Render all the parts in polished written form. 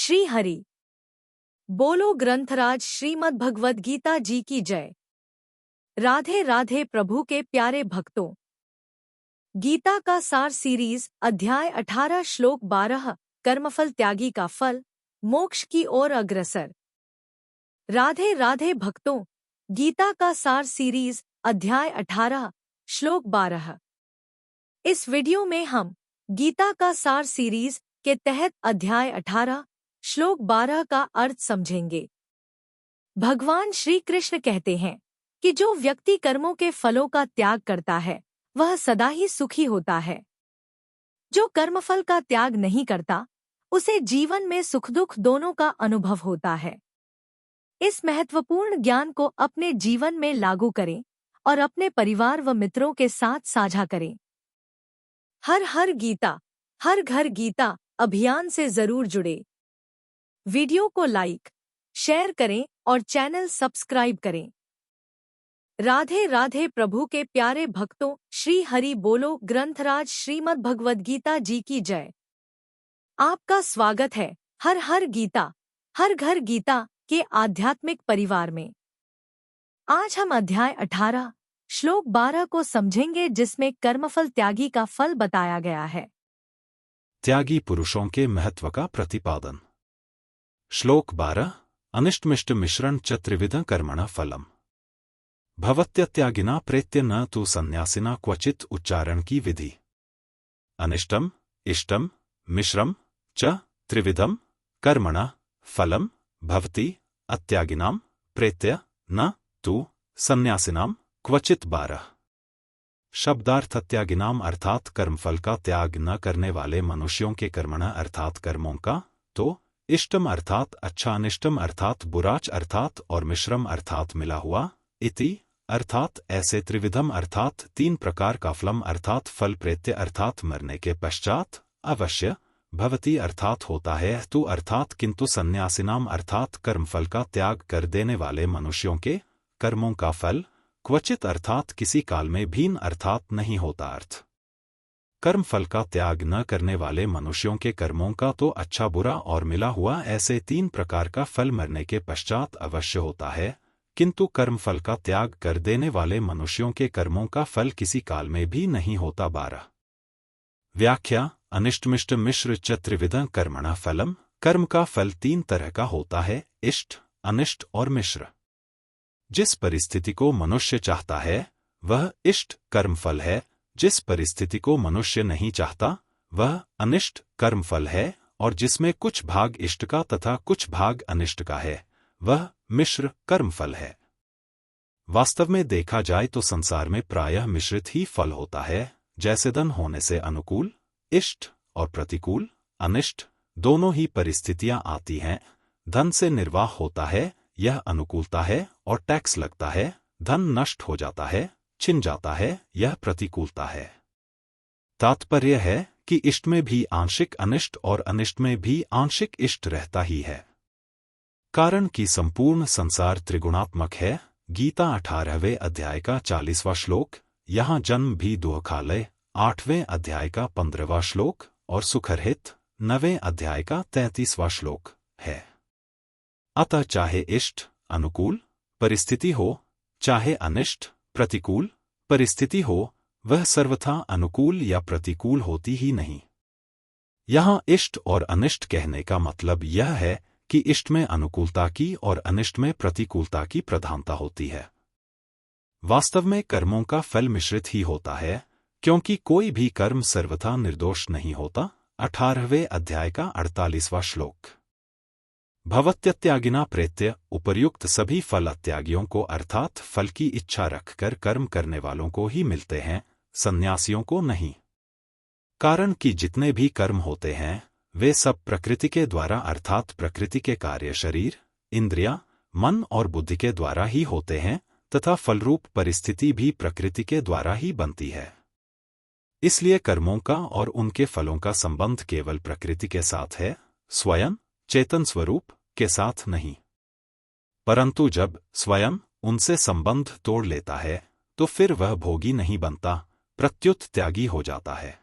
श्री हरि बोलो ग्रंथराज श्रीमद् भगवद गीता जी की जय। राधे राधे प्रभु के प्यारे भक्तों, गीता का सार सीरीज अध्याय 18 श्लोक 12 कर्मफल त्यागी का फल मोक्ष की ओर अग्रसर। राधे राधे भक्तों, गीता का सार सीरीज अध्याय 18 श्लोक 12। इस वीडियो में हम गीता का सार सीरीज के तहत अध्याय 18 श्लोक 12 का अर्थ समझेंगे। भगवान श्री कृष्ण कहते हैं कि जो व्यक्ति कर्मों के फलों का त्याग करता है वह सदा ही सुखी होता है। जो कर्मफल का त्याग नहीं करता उसे जीवन में सुख दुख दोनों का अनुभव होता है। इस महत्वपूर्ण ज्ञान को अपने जीवन में लागू करें और अपने परिवार व मित्रों के साथ साझा करें। हर हर गीता, हर घर गीता अभियान से जरूर जुड़े। वीडियो को लाइक, शेयर करें और चैनल सब्सक्राइब करें। राधे राधे प्रभु के प्यारे भक्तों, श्री हरि बोलो ग्रंथराज श्रीमद् भगवद गीता जी की जय। आपका स्वागत है हर हर गीता, हर घर गीता के आध्यात्मिक परिवार में। आज हम अध्याय 18 श्लोक 12 को समझेंगे, जिसमें कर्मफल त्यागी का फल बताया गया है। त्यागी पुरुषों के महत्व का प्रतिपादन। श्लोक 12 अनिष्टमिष्ट मिश्रण च त्रिविध कर्मण फलम भवत्यत्यागिना प्रेत्य न तु सन्यासिना क्वचित उच्चारण की विधि। अनिष्टम, इष्टम, मिश्रम च त्रिविधम कर्मण फलम भवति अत्यागिनाम प्रेत्य न तु सन्यासिनाम क्वचित। 12 शब्दार्थ अत्यागिनाम अर्थात कर्मफल का त्याग न करने वाले मनुष्यों के कर्मण अर्थात कर्मों का, तो इष्टम अर्थात अच्छा, अनिष्टम अर्थात बुराच अर्थात और मिश्रम अर्थात मिला हुआ, इति अर्थात ऐसे, त्रिविधम अर्थात 3 प्रकार का, फलम अर्थात फल, प्रेत्य अर्थात मरने के पश्चात, अवश्य, भवति अर्थात होता है, तु अर्थात किंतु, सन्यासिनाम अर्थात कर्मफल का त्याग कर देने वाले मनुष्यों के कर्मों का फल, क्वचित अर्थात किसी काल में, भीन अर्थात नहीं होता। अर्थ कर्मफल का त्याग न करने वाले मनुष्यों के कर्मों का तो अच्छा, बुरा और मिला हुआ, ऐसे 3 प्रकार का फल मरने के पश्चात अवश्य होता है, किंतु कर्मफल का त्याग कर देने वाले मनुष्यों के कर्मों का फल किसी काल में भी नहीं होता। 12 व्याख्या। अनिष्टमिष्ट मिश्र च त्रिविध कर्मण फलम। कर्म का फल 3 तरह का होता है, इष्ट, अनिष्ट और मिश्र। जिस परिस्थिति को मनुष्य चाहता है वह इष्ट कर्मफल है, जिस परिस्थिति को मनुष्य नहीं चाहता वह अनिष्ट कर्मफल है, और जिसमें कुछ भाग इष्ट का तथा कुछ भाग अनिष्ट का है वह मिश्र कर्मफल है। वास्तव में देखा जाए तो संसार में प्रायः मिश्रित ही फल होता है, जैसे धन होने से अनुकूल इष्ट और प्रतिकूल अनिष्ट दोनों ही परिस्थितियां आती हैं। धन से निर्वाह होता है, यह अनुकूलता है, और टैक्स लगता है, धन नष्ट हो जाता है, छिन जाता है, यह प्रतिकूलता है। तात्पर्य है कि इष्ट में भी आंशिक अनिष्ट और अनिष्ट में भी आंशिक इष्ट रहता ही है। कारण कि संपूर्ण संसार त्रिगुणात्मक है। गीता 18वें अध्याय का 40वां श्लोक, यहाँ जन्म भी दुःखालय 8वें अध्याय का 15वां श्लोक और सुखरहित 9वें अध्याय का 33वां श्लोक है। अतः चाहे इष्ट अनुकूल परिस्थिति हो, चाहे अनिष्ट प्रतिकूल परिस्थिति हो, वह सर्वथा अनुकूल या प्रतिकूल होती ही नहीं। यहाँ इष्ट और अनिष्ट कहने का मतलब यह है कि इष्ट में अनुकूलता की और अनिष्ट में प्रतिकूलता की प्रधानता होती है। वास्तव में कर्मों का फल मिश्रित ही होता है, क्योंकि कोई भी कर्म सर्वथा निर्दोष नहीं होता। 18वें अध्याय का 48वां श्लोक। भवत्यत्यागिना प्रेत्य, उपर्युक्त सभी फल अत्यागियों को अर्थात फल की इच्छा रखकर कर्म करने वालों को ही मिलते हैं, सन्यासियों को नहीं। कारण कि जितने भी कर्म होते हैं वे सब प्रकृति के द्वारा अर्थात प्रकृति के कार्य शरीर, इंद्रिया, मन और बुद्धि के द्वारा ही होते हैं, तथा फलरूप परिस्थिति भी प्रकृति के द्वारा ही बनती है। इसलिए कर्मों का और उनके फलों का संबंध केवल प्रकृति के साथ है, स्वयं चेतन स्वरूप के साथ नहीं। परंतु जब स्वयं उनसे संबंध तोड़ लेता है तो फिर वह भोगी नहीं बनता, प्रत्युत त्यागी हो जाता है।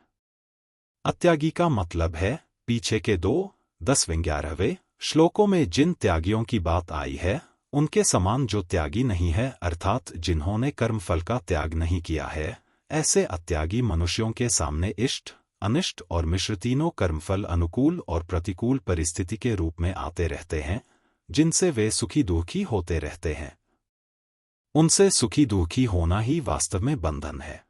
अत्यागी का मतलब है पीछे के 2, 10वें 11वें श्लोकों में जिन त्यागियों की बात आई है उनके समान जो त्यागी नहीं है, अर्थात जिन्होंने कर्मफल का त्याग नहीं किया है, ऐसे अत्यागी मनुष्यों के सामने इष्ट, अनिष्ट और मिश्र तीनों कर्मफल अनुकूल और प्रतिकूल परिस्थिति के रूप में आते रहते हैं, जिनसे वे सुखी दुखी होते रहते हैं। उनसे सुखी दुखी होना ही वास्तव में बंधन है।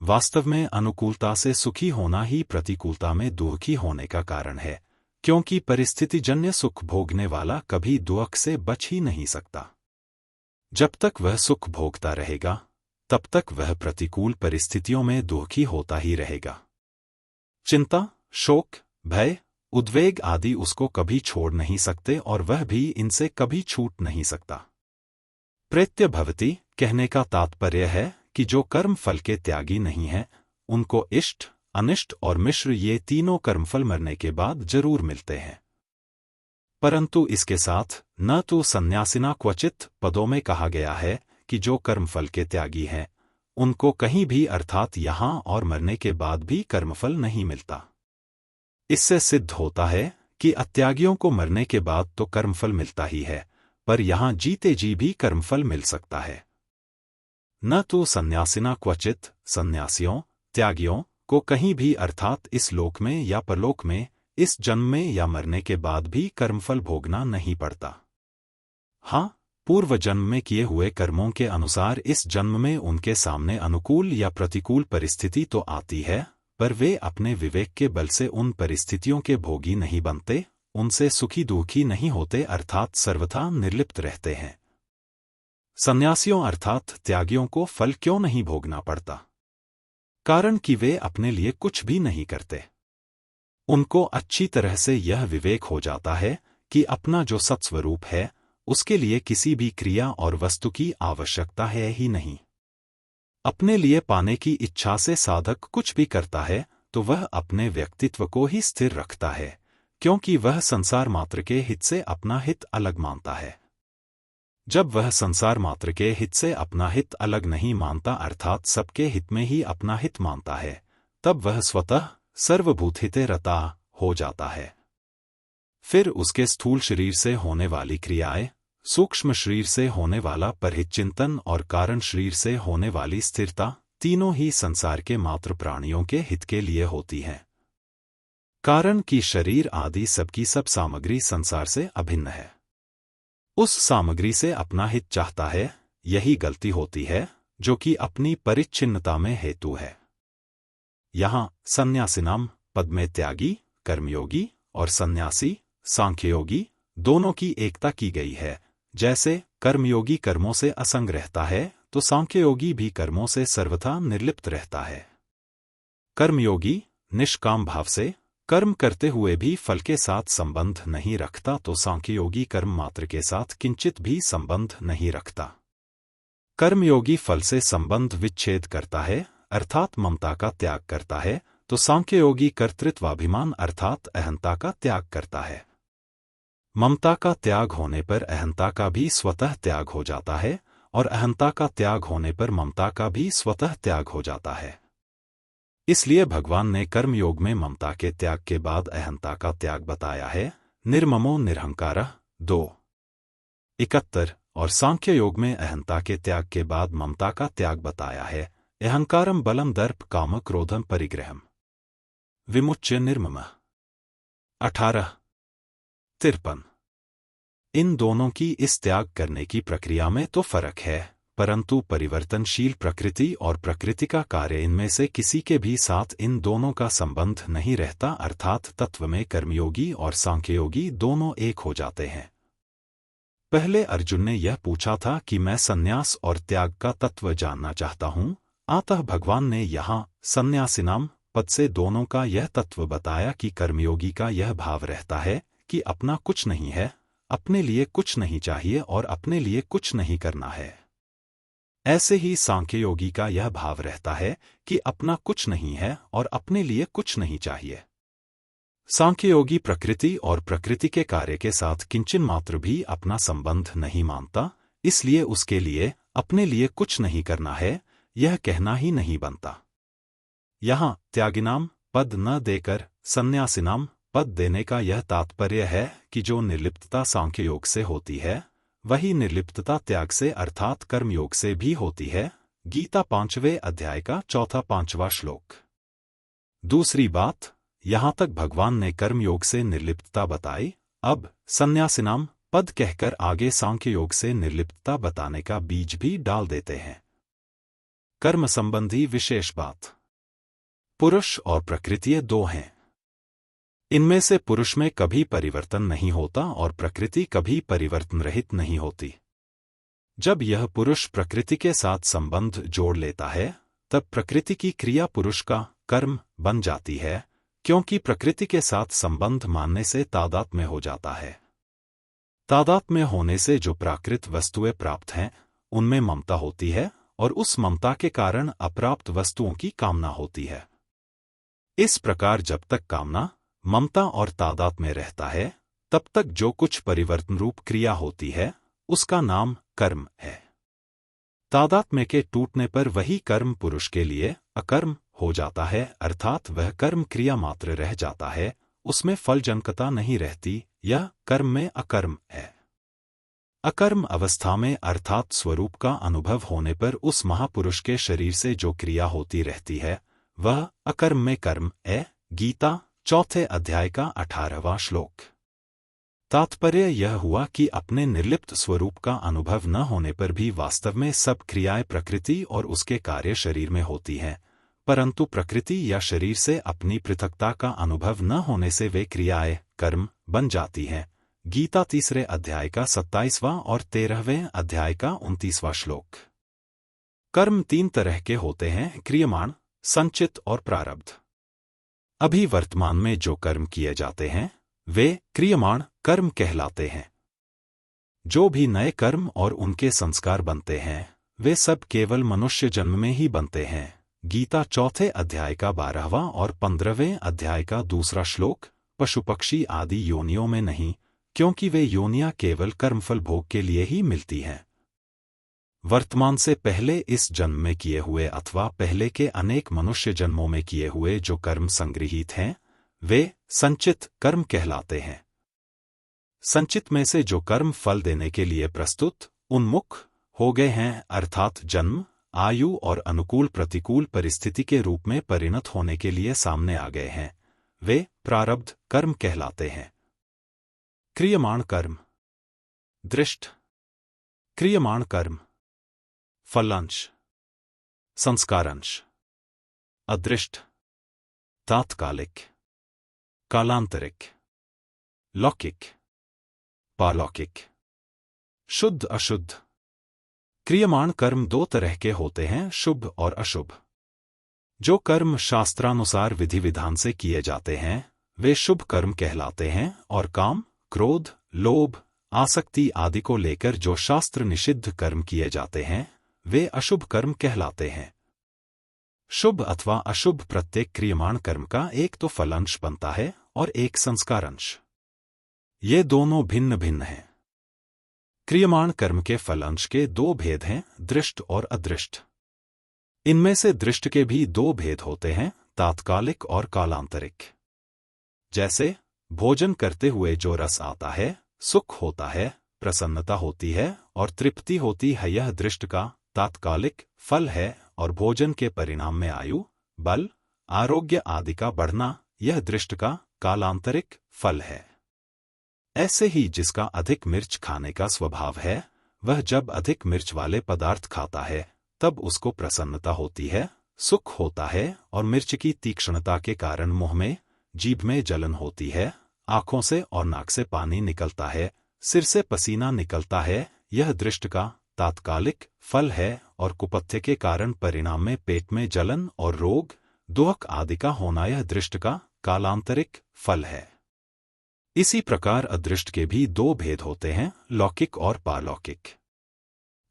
वास्तव में अनुकूलता से सुखी होना ही प्रतिकूलता में दुखी होने का कारण है, क्योंकि परिस्थितिजन्य सुख भोगने वाला कभी दुख से बच ही नहीं सकता। जब तक वह सुख भोगता रहेगा, तब तक वह प्रतिकूल परिस्थितियों में दुखी होता ही रहेगा। चिंता, शोक, भय, उद्वेग आदि उसको कभी छोड़ नहीं सकते और वह भी इनसे कभी छूट नहीं सकता। प्रेत्य भवति कहने का तात्पर्य है कि जो कर्म फल के त्यागी नहीं है, उनको इष्ट, अनिष्ट और मिश्र ये तीनों कर्मफल मरने के बाद जरूर मिलते हैं। परंतु इसके साथ न तो सन्यासिना क्वचित पदों में कहा गया है कि जो कर्मफल के त्यागी हैं, उनको कहीं भी अर्थात यहां और मरने के बाद भी कर्मफल नहीं मिलता। इससे सिद्ध होता है कि अत्यागियों को मरने के बाद तो कर्मफल मिलता ही है, पर यहां जीते जी भी कर्मफल मिल सकता है। न तो सन्यासिना क्वचित सन्यासियों, त्यागियों को कहीं भी अर्थात इस लोक में या परलोक में, इस जन्म में या मरने के बाद भी कर्मफल भोगना नहीं पड़ता। हाँ, पूर्व जन्म में किए हुए कर्मों के अनुसार इस जन्म में उनके सामने अनुकूल या प्रतिकूल परिस्थिति तो आती है, पर वे अपने विवेक के बल से उन परिस्थितियों के भोगी नहीं बनते, उनसे सुखी दुखी नहीं होते, अर्थात सर्वथा निर्लिप्त रहते हैं। सन्यासियों अर्थात त्यागियों को फल क्यों नहीं भोगना पड़ता? कारण कि वे अपने लिए कुछ भी नहीं करते। उनको अच्छी तरह से यह विवेक हो जाता है कि अपना जो सत्स्वरूप है, उसके लिए किसी भी क्रिया और वस्तु की आवश्यकता है ही नहीं। अपने लिए पाने की इच्छा से साधक कुछ भी करता है तो वह अपने व्यक्तित्व को ही स्थिर रखता है, क्योंकि वह संसार मात्र के हित से अपना हित अलग मानता है। जब वह संसार मात्र के हित से अपना हित अलग नहीं मानता, अर्थात सबके हित में ही अपना हित मानता है, तब वह स्वतः सर्वभूत हिते रता हो जाता है। फिर उसके स्थूल शरीर से होने वाली क्रियाएं, सूक्ष्म शरीर से होने वाला परहित चिंतन और कारण शरीर से होने वाली स्थिरता, तीनों ही संसार के मात्र प्राणियों के हित के लिए होती हैं। कारण कि शरीर आदि सबकी सब सामग्री संसार से अभिन्न है। उस सामग्री से अपना हित चाहता है, यही गलती होती है जो कि अपनी परिच्छिन्नता में हेतु है। यहाँ सन्यासिनाम पद में त्यागी, कर्मयोगी और सन्यासी, सांख्ययोगी दोनों की एकता की गई है। जैसे कर्मयोगी कर्मों से असंग रहता है, तो सांख्ययोगी भी कर्मों से सर्वथा निर्लिप्त रहता है। कर्मयोगी निष्काम भाव से कर्म करते हुए भी फल के साथ संबंध नहीं रखता, तो सांख्ययोगी कर्म मात्र के साथ किंचित भी संबंध नहीं रखता। कर्मयोगी फल से संबंध विच्छेद करता है, अर्थात ममता का त्याग करता है, तो सांख्ययोगी कर्तृत्वाभिमान अर्थात अहंता का त्याग करता है। ममता का त्याग होने पर अहंता का भी स्वतः त्याग हो जाता है, और अहंता का त्याग होने पर ममता का भी स्वतः त्याग हो जाता है। इसलिए भगवान ने कर्मयोग में ममता के त्याग के बाद अहंता का त्याग बताया है, निर्ममो निरहंकारः 2:71, और सांख्य योग में अहंता के त्याग के बाद ममता का त्याग बताया है, अहंकारम बलम दर्प काम क्रोधम परिग्रहम विमुच्य निर्ममः 18:53। इन दोनों की इस त्याग करने की प्रक्रिया में तो फर्क है, परंतु परिवर्तनशील प्रकृति और प्रकृति का कार्य इनमें से किसी के भी साथ इन दोनों का संबंध नहीं रहता, अर्थात तत्व में कर्मयोगी और सांख्ययोगी दोनों एक हो जाते हैं। पहले अर्जुन ने यह पूछा था कि मैं संन्यास और त्याग का तत्व जानना चाहता हूं, अतः भगवान ने यहाँ संन्यासिनाम पद से दोनों का यह तत्व बताया कि कर्मयोगी का यह भाव रहता है कि अपना कुछ नहीं है, अपने लिए कुछ नहीं चाहिए और अपने लिए कुछ नहीं करना है। ऐसे ही सांख्ययोगी का यह भाव रहता है कि अपना कुछ नहीं है और अपने लिए कुछ नहीं चाहिए। सांख्ययोगी प्रकृति और प्रकृति के कार्य के साथ किंचन मात्र भी अपना संबंध नहीं मानता, इसलिए उसके लिए अपने लिए कुछ नहीं करना है यह कहना ही नहीं बनता। यहाँ त्यागिनाम पद न देकर सन्यासिनाम पद देने का यह तात्पर्य है कि जो निर्लिप्तता सांख्य योग से होती है वही निर्लिप्तता त्याग से अर्थात कर्मयोग से भी होती है। गीता 5वें अध्याय का 4-5वां श्लोक। दूसरी बात, यहां तक भगवान ने कर्मयोग से निर्लिप्तता बताई, अब संन्यासिनाम पद कहकर आगे सांख्य योग से निर्लिप्तता बताने का बीज भी डाल देते हैं। कर्म संबंधी विशेष बात। पुरुष और प्रकृति दो हैं। इनमें से पुरुष में कभी परिवर्तन नहीं होता और प्रकृति कभी परिवर्तन रहित नहीं होती। जब यह पुरुष प्रकृति के साथ संबंध जोड़ लेता है तब प्रकृति की क्रिया पुरुष का कर्म बन जाती है, क्योंकि प्रकृति के साथ संबंध मानने से तादात्म्य हो जाता है। तादात्म्य होने से जो प्राकृत वस्तुएं प्राप्त हैं उनमें ममता होती है और उस ममता के कारण अप्राप्त वस्तुओं की कामना होती है। इस प्रकार जब तक कामना, ममता और तादात्म्य रहता है तब तक जो कुछ परिवर्तन रूप क्रिया होती है उसका नाम कर्म है। तादात्म्य के टूटने पर वही कर्म पुरुष के लिए अकर्म हो जाता है, अर्थात वह कर्म क्रिया मात्र रह जाता है, उसमें फलजनकता नहीं रहती। यह कर्म में अकर्म है। अकर्म अवस्था में अर्थात स्वरूप का अनुभव होने पर उस महापुरुष के शरीर से जो क्रिया होती रहती है वह अकर्म में कर्म है। गीता 4 अध्याय का 18वां श्लोक। तात्पर्य यह हुआ कि अपने निर्लिप्त स्वरूप का अनुभव न होने पर भी वास्तव में सब क्रियाएं प्रकृति और उसके कार्य शरीर में होती हैं, परंतु प्रकृति या शरीर से अपनी पृथकता का अनुभव न होने से वे क्रियाएं कर्म बन जाती हैं। गीता 3 अध्याय का 27वां और 13वें अध्याय का 29वां श्लोक। कर्म 3 तरह के होते हैं, क्रियमाण, संचित और प्रारब्ध। अभी वर्तमान में जो कर्म किए जाते हैं वे क्रियमाण कर्म कहलाते हैं। जो भी नए कर्म और उनके संस्कार बनते हैं वे सब केवल मनुष्य जन्म में ही बनते हैं। गीता 4 अध्याय का 12वां और 15वें अध्याय का 2 श्लोक। पशु पक्षी आदि योनियों में नहीं, क्योंकि वे योनियां केवल कर्मफल भोग के लिए ही मिलती हैं। वर्तमान से पहले इस जन्म में किए हुए अथवा पहले के अनेक मनुष्य जन्मों में किए हुए जो कर्म संगृहीत हैं वे संचित कर्म कहलाते हैं। संचित में से जो कर्म फल देने के लिए प्रस्तुत उन्मुख हो गए हैं, अर्थात जन्म, आयु और अनुकूल प्रतिकूल परिस्थिति के रूप में परिणत होने के लिए सामने आ गए हैं, वे प्रारब्ध कर्म कहलाते हैं। क्रियमाण कर्म। दृष्ट क्रियमाण कर्म। फलांश, संस्कारांश। अदृष्ट, तात्कालिक, कालांतरिक, लौकिक, पालौकिक। शुद्ध अशुद्ध। क्रियमाण कर्म 2 तरह के होते हैं, शुभ और अशुभ। जो कर्म शास्त्रानुसार विधि विधान से किए जाते हैं वे शुभ कर्म कहलाते हैं और काम, क्रोध, लोभ, आसक्ति आदि को लेकर जो शास्त्र निषिद्ध कर्म किए जाते हैं वे अशुभ कर्म कहलाते हैं। शुभ अथवा अशुभ प्रत्येक क्रियमाण कर्म का एक तो फलांश बनता है और एक संस्कारांश। ये दोनों भिन्न भिन्न हैं। क्रियमाण कर्म के फलांश के 2 भेद हैं, दृष्ट और अदृष्ट। इनमें से दृष्ट के भी 2 भेद होते हैं, तात्कालिक और कालांतरिक। जैसे भोजन करते हुए जो रस आता है, सुख होता है, प्रसन्नता होती है और तृप्ति होती है, यह दृष्ट का तात्कालिक फल है, और भोजन के परिणाम में आयु, बल, आरोग्य आदि का बढ़ना यह दृष्ट का कालांतरिक फल है। ऐसे ही जिसका अधिक मिर्च खाने का स्वभाव है वह जब अधिक मिर्च वाले पदार्थ खाता है तब उसको प्रसन्नता होती है, सुख होता है और मिर्च की तीक्ष्णता के कारण मुंह में, जीभ में जलन होती है, आंखों से और नाक से पानी निकलता है, सिर से पसीना निकलता है, यह दृष्ट का तात्कालिक फल है। और कुपथ्य के कारण परिणाम में पेट में जलन और रोग, दुहक आदि का होना यह दृष्ट का कालांतरिक फल है। इसी प्रकार अदृष्ट के भी 2 भेद होते हैं, लौकिक और पालौकिक।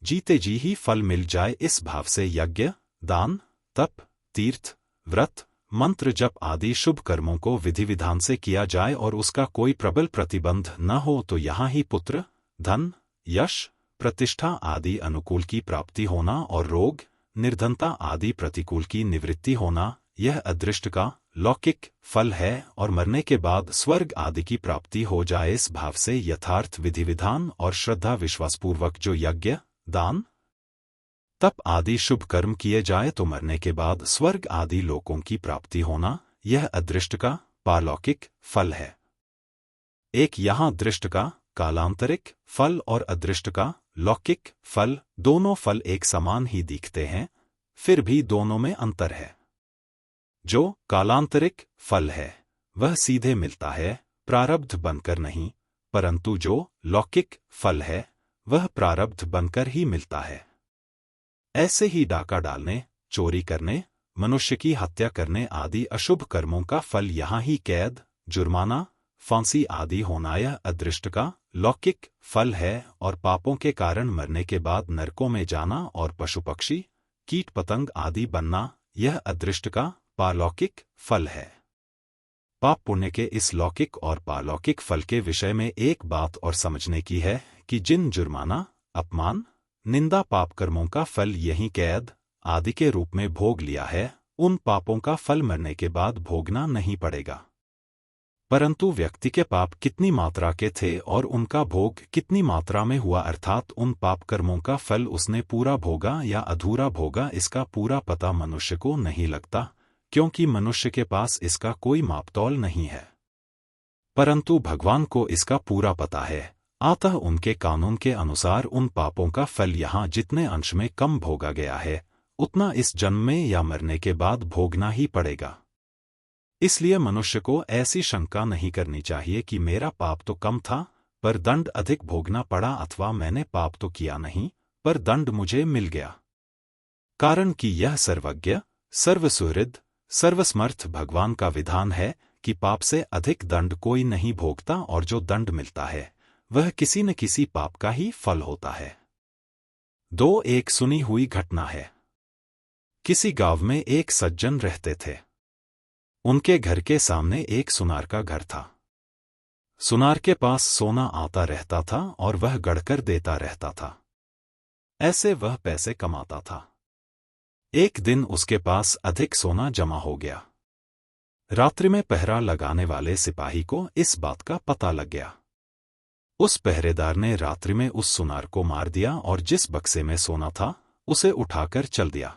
जीते जी ही फल मिल जाए इस भाव से यज्ञ, दान, तप, तीर्थ, व्रत, मंत्र जप आदि शुभ कर्मों को विधि विधान से किया जाए और उसका कोई प्रबल प्रतिबंध न हो तो यहाँ ही पुत्र, धन, यश, प्रतिष्ठा आदि अनुकूल की प्राप्ति होना और रोग, निर्धनता आदि प्रतिकूल की निवृत्ति होना, यह अदृष्ट का लौकिक फल है और मरने के बाद स्वर्ग आदि की प्राप्ति हो जाए, इस भाव से यथार्थ विधि विधान और श्रद्धा विश्वासपूर्वक जो यज्ञ, दान, तप आदि शुभ कर्म किए जाए तो मरने के बाद स्वर्ग आदि लोकों की प्राप्ति होना, यह अदृष्ट का पारलौकिक फल है। एक यहाँ दृष्ट का कालांतरिक फल और अदृष्ट का लौकिक फल, दोनों फल एक समान ही दिखते हैं, फिर भी दोनों में अंतर है। जो कालांतरिक फल है वह सीधे मिलता है, प्रारब्ध बनकर नहीं, परंतु जो लौकिक फल है वह प्रारब्ध बनकर ही मिलता है। ऐसे ही डाका डालने, चोरी करने, मनुष्य की हत्या करने आदि अशुभ कर्मों का फल यहाँ ही कैद, जुर्माना, फांसी आदि होना यह अदृष्ट का लौकिक फल है, और पापों के कारण मरने के बाद नरकों में जाना और पशु पक्षी, कीट पतंग आदि बनना यह अदृष्ट का पारलौकिक फल है। पाप पुण्य के इस लौकिक और पारलौकिक फल के विषय में एक बात और समझने की है कि जिन जुर्माना, अपमान, निंदा पाप कर्मों का फल यही कैद आदि के रूप में भोग लिया है, उन पापों का फल मरने के बाद भोगना नहीं पड़ेगा, परंतु व्यक्ति के पाप कितनी मात्रा के थे और उनका भोग कितनी मात्रा में हुआ, अर्थात उन पाप कर्मों का फल उसने पूरा भोगा या अधूरा भोगा, इसका पूरा पता मनुष्य को नहीं लगता, क्योंकि मनुष्य के पास इसका कोई मापतौल नहीं है। परंतु भगवान को इसका पूरा पता है, अतः उनके कानून के अनुसार उन पापों का फल यहाँ जितने अंश में कम भोगा गया है, उतना इस जन्म में या मरने के बाद भोगना ही पड़ेगा। इसलिए मनुष्य को ऐसी शंका नहीं करनी चाहिए कि मेरा पाप तो कम था पर दंड अधिक भोगना पड़ा, अथवा मैंने पाप तो किया नहीं पर दंड मुझे मिल गया, कारण कि यह सर्वज्ञ, सर्वसुहृद, सर्वसमर्थ भगवान का विधान है कि पाप से अधिक दंड कोई नहीं भोगता, और जो दंड मिलता है वह किसी न किसी पाप का ही फल होता है। एक सुनी हुई घटना है। किसी गांव में एक सज्जन रहते थे। उनके घर के सामने एक सुनार का घर था। सुनार के पास सोना आता रहता था और वह गढ़कर देता रहता था। ऐसे वह पैसे कमाता था। एक दिन उसके पास अधिक सोना जमा हो गया। रात्रि में पहरा लगाने वाले सिपाही को इस बात का पता लग गया। उस पहरेदार ने रात्रि में उस सुनार को मार दिया और जिस बक्से में सोना था उसे उठाकर चल दिया।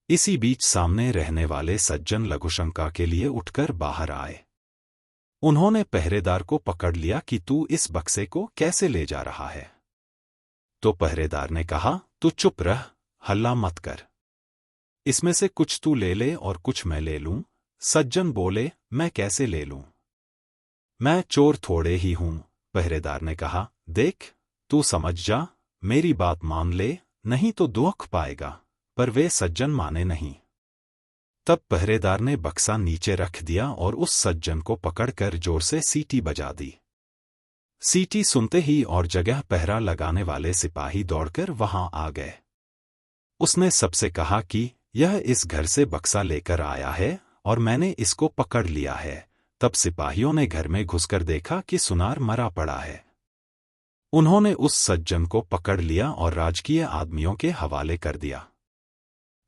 इसी बीच सामने रहने वाले सज्जन लघुशंका के लिए उठकर बाहर आए। उन्होंने पहरेदार को पकड़ लिया कि तू इस बक्से को कैसे ले जा रहा है। तो पहरेदार ने कहा, तू चुप रह, हल्ला मत कर, इसमें से कुछ तू ले ले और कुछ मैं ले लूं। सज्जन बोले, मैं कैसे ले लूं, मैं चोर थोड़े ही हूं। पहरेदार ने कहा, देख, तू समझ जा, मेरी बात मान ले, नहीं तो दुख पाएगा। पर वे सज्जन माने नहीं। तब पहरेदार ने बक्सा नीचे रख दिया और उस सज्जन को पकड़कर जोर से सीटी बजा दी। सीटी सुनते ही और जगह पहरा लगाने वाले सिपाही दौड़कर वहां आ गए। उसने सबसे कहा कि यह इस घर से बक्सा लेकर आया है और मैंने इसको पकड़ लिया है। तब सिपाहियों ने घर में घुसकर देखा कि सुनार मरा पड़ा है। उन्होंने उस सज्जन को पकड़ लिया और राजकीय आदमियों के हवाले कर दिया।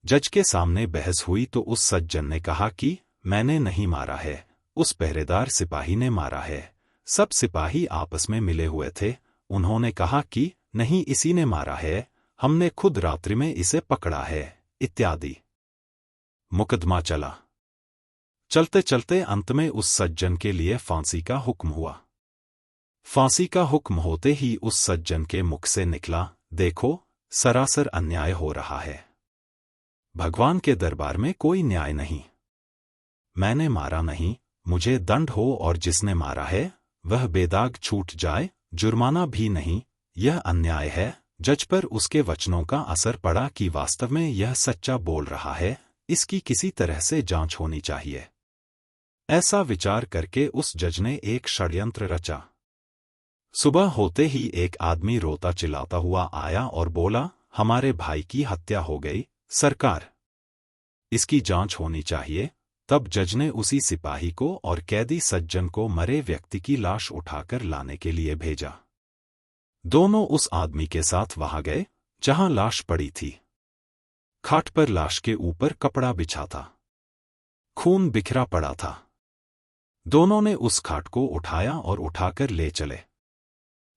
जज के सामने बहस हुई तो उस सज्जन ने कहा कि मैंने नहीं मारा है, उस पहरेदार सिपाही ने मारा है। सब सिपाही आपस में मिले हुए थे। उन्होंने कहा कि नहीं, इसी ने मारा है, हमने खुद रात्रि में इसे पकड़ा है, इत्यादि। मुकदमा चला। चलते चलते अंत में उस सज्जन के लिए फांसी का हुक्म हुआ। फांसी का हुक्म होते ही उस सज्जन के मुख से निकला, देखो, सरासर अन्याय हो रहा है। भगवान के दरबार में कोई न्याय नहीं। मैंने मारा नहीं, मुझे दंड हो और जिसने मारा है वह बेदाग छूट जाए, जुर्माना भी नहीं, यह अन्याय है। जज पर उसके वचनों का असर पड़ा कि वास्तव में यह सच्चा बोल रहा है, इसकी किसी तरह से जांच होनी चाहिए। ऐसा विचार करके उस जज ने एक षड्यंत्र रचा। सुबह होते ही एक आदमी रोता चिल्लाता हुआ आया और बोला, हमारे भाई की हत्या हो गई, सरकार, इसकी जांच होनी चाहिए। तब जज ने उसी सिपाही को और कैदी सज्जन को मरे व्यक्ति की लाश उठाकर लाने के लिए भेजा। दोनों उस आदमी के साथ वहां गए जहां लाश पड़ी थी। खाट पर लाश के ऊपर कपड़ा बिछा था। खून बिखरा पड़ा था। दोनों ने उस खाट को उठाया और उठाकर ले चले।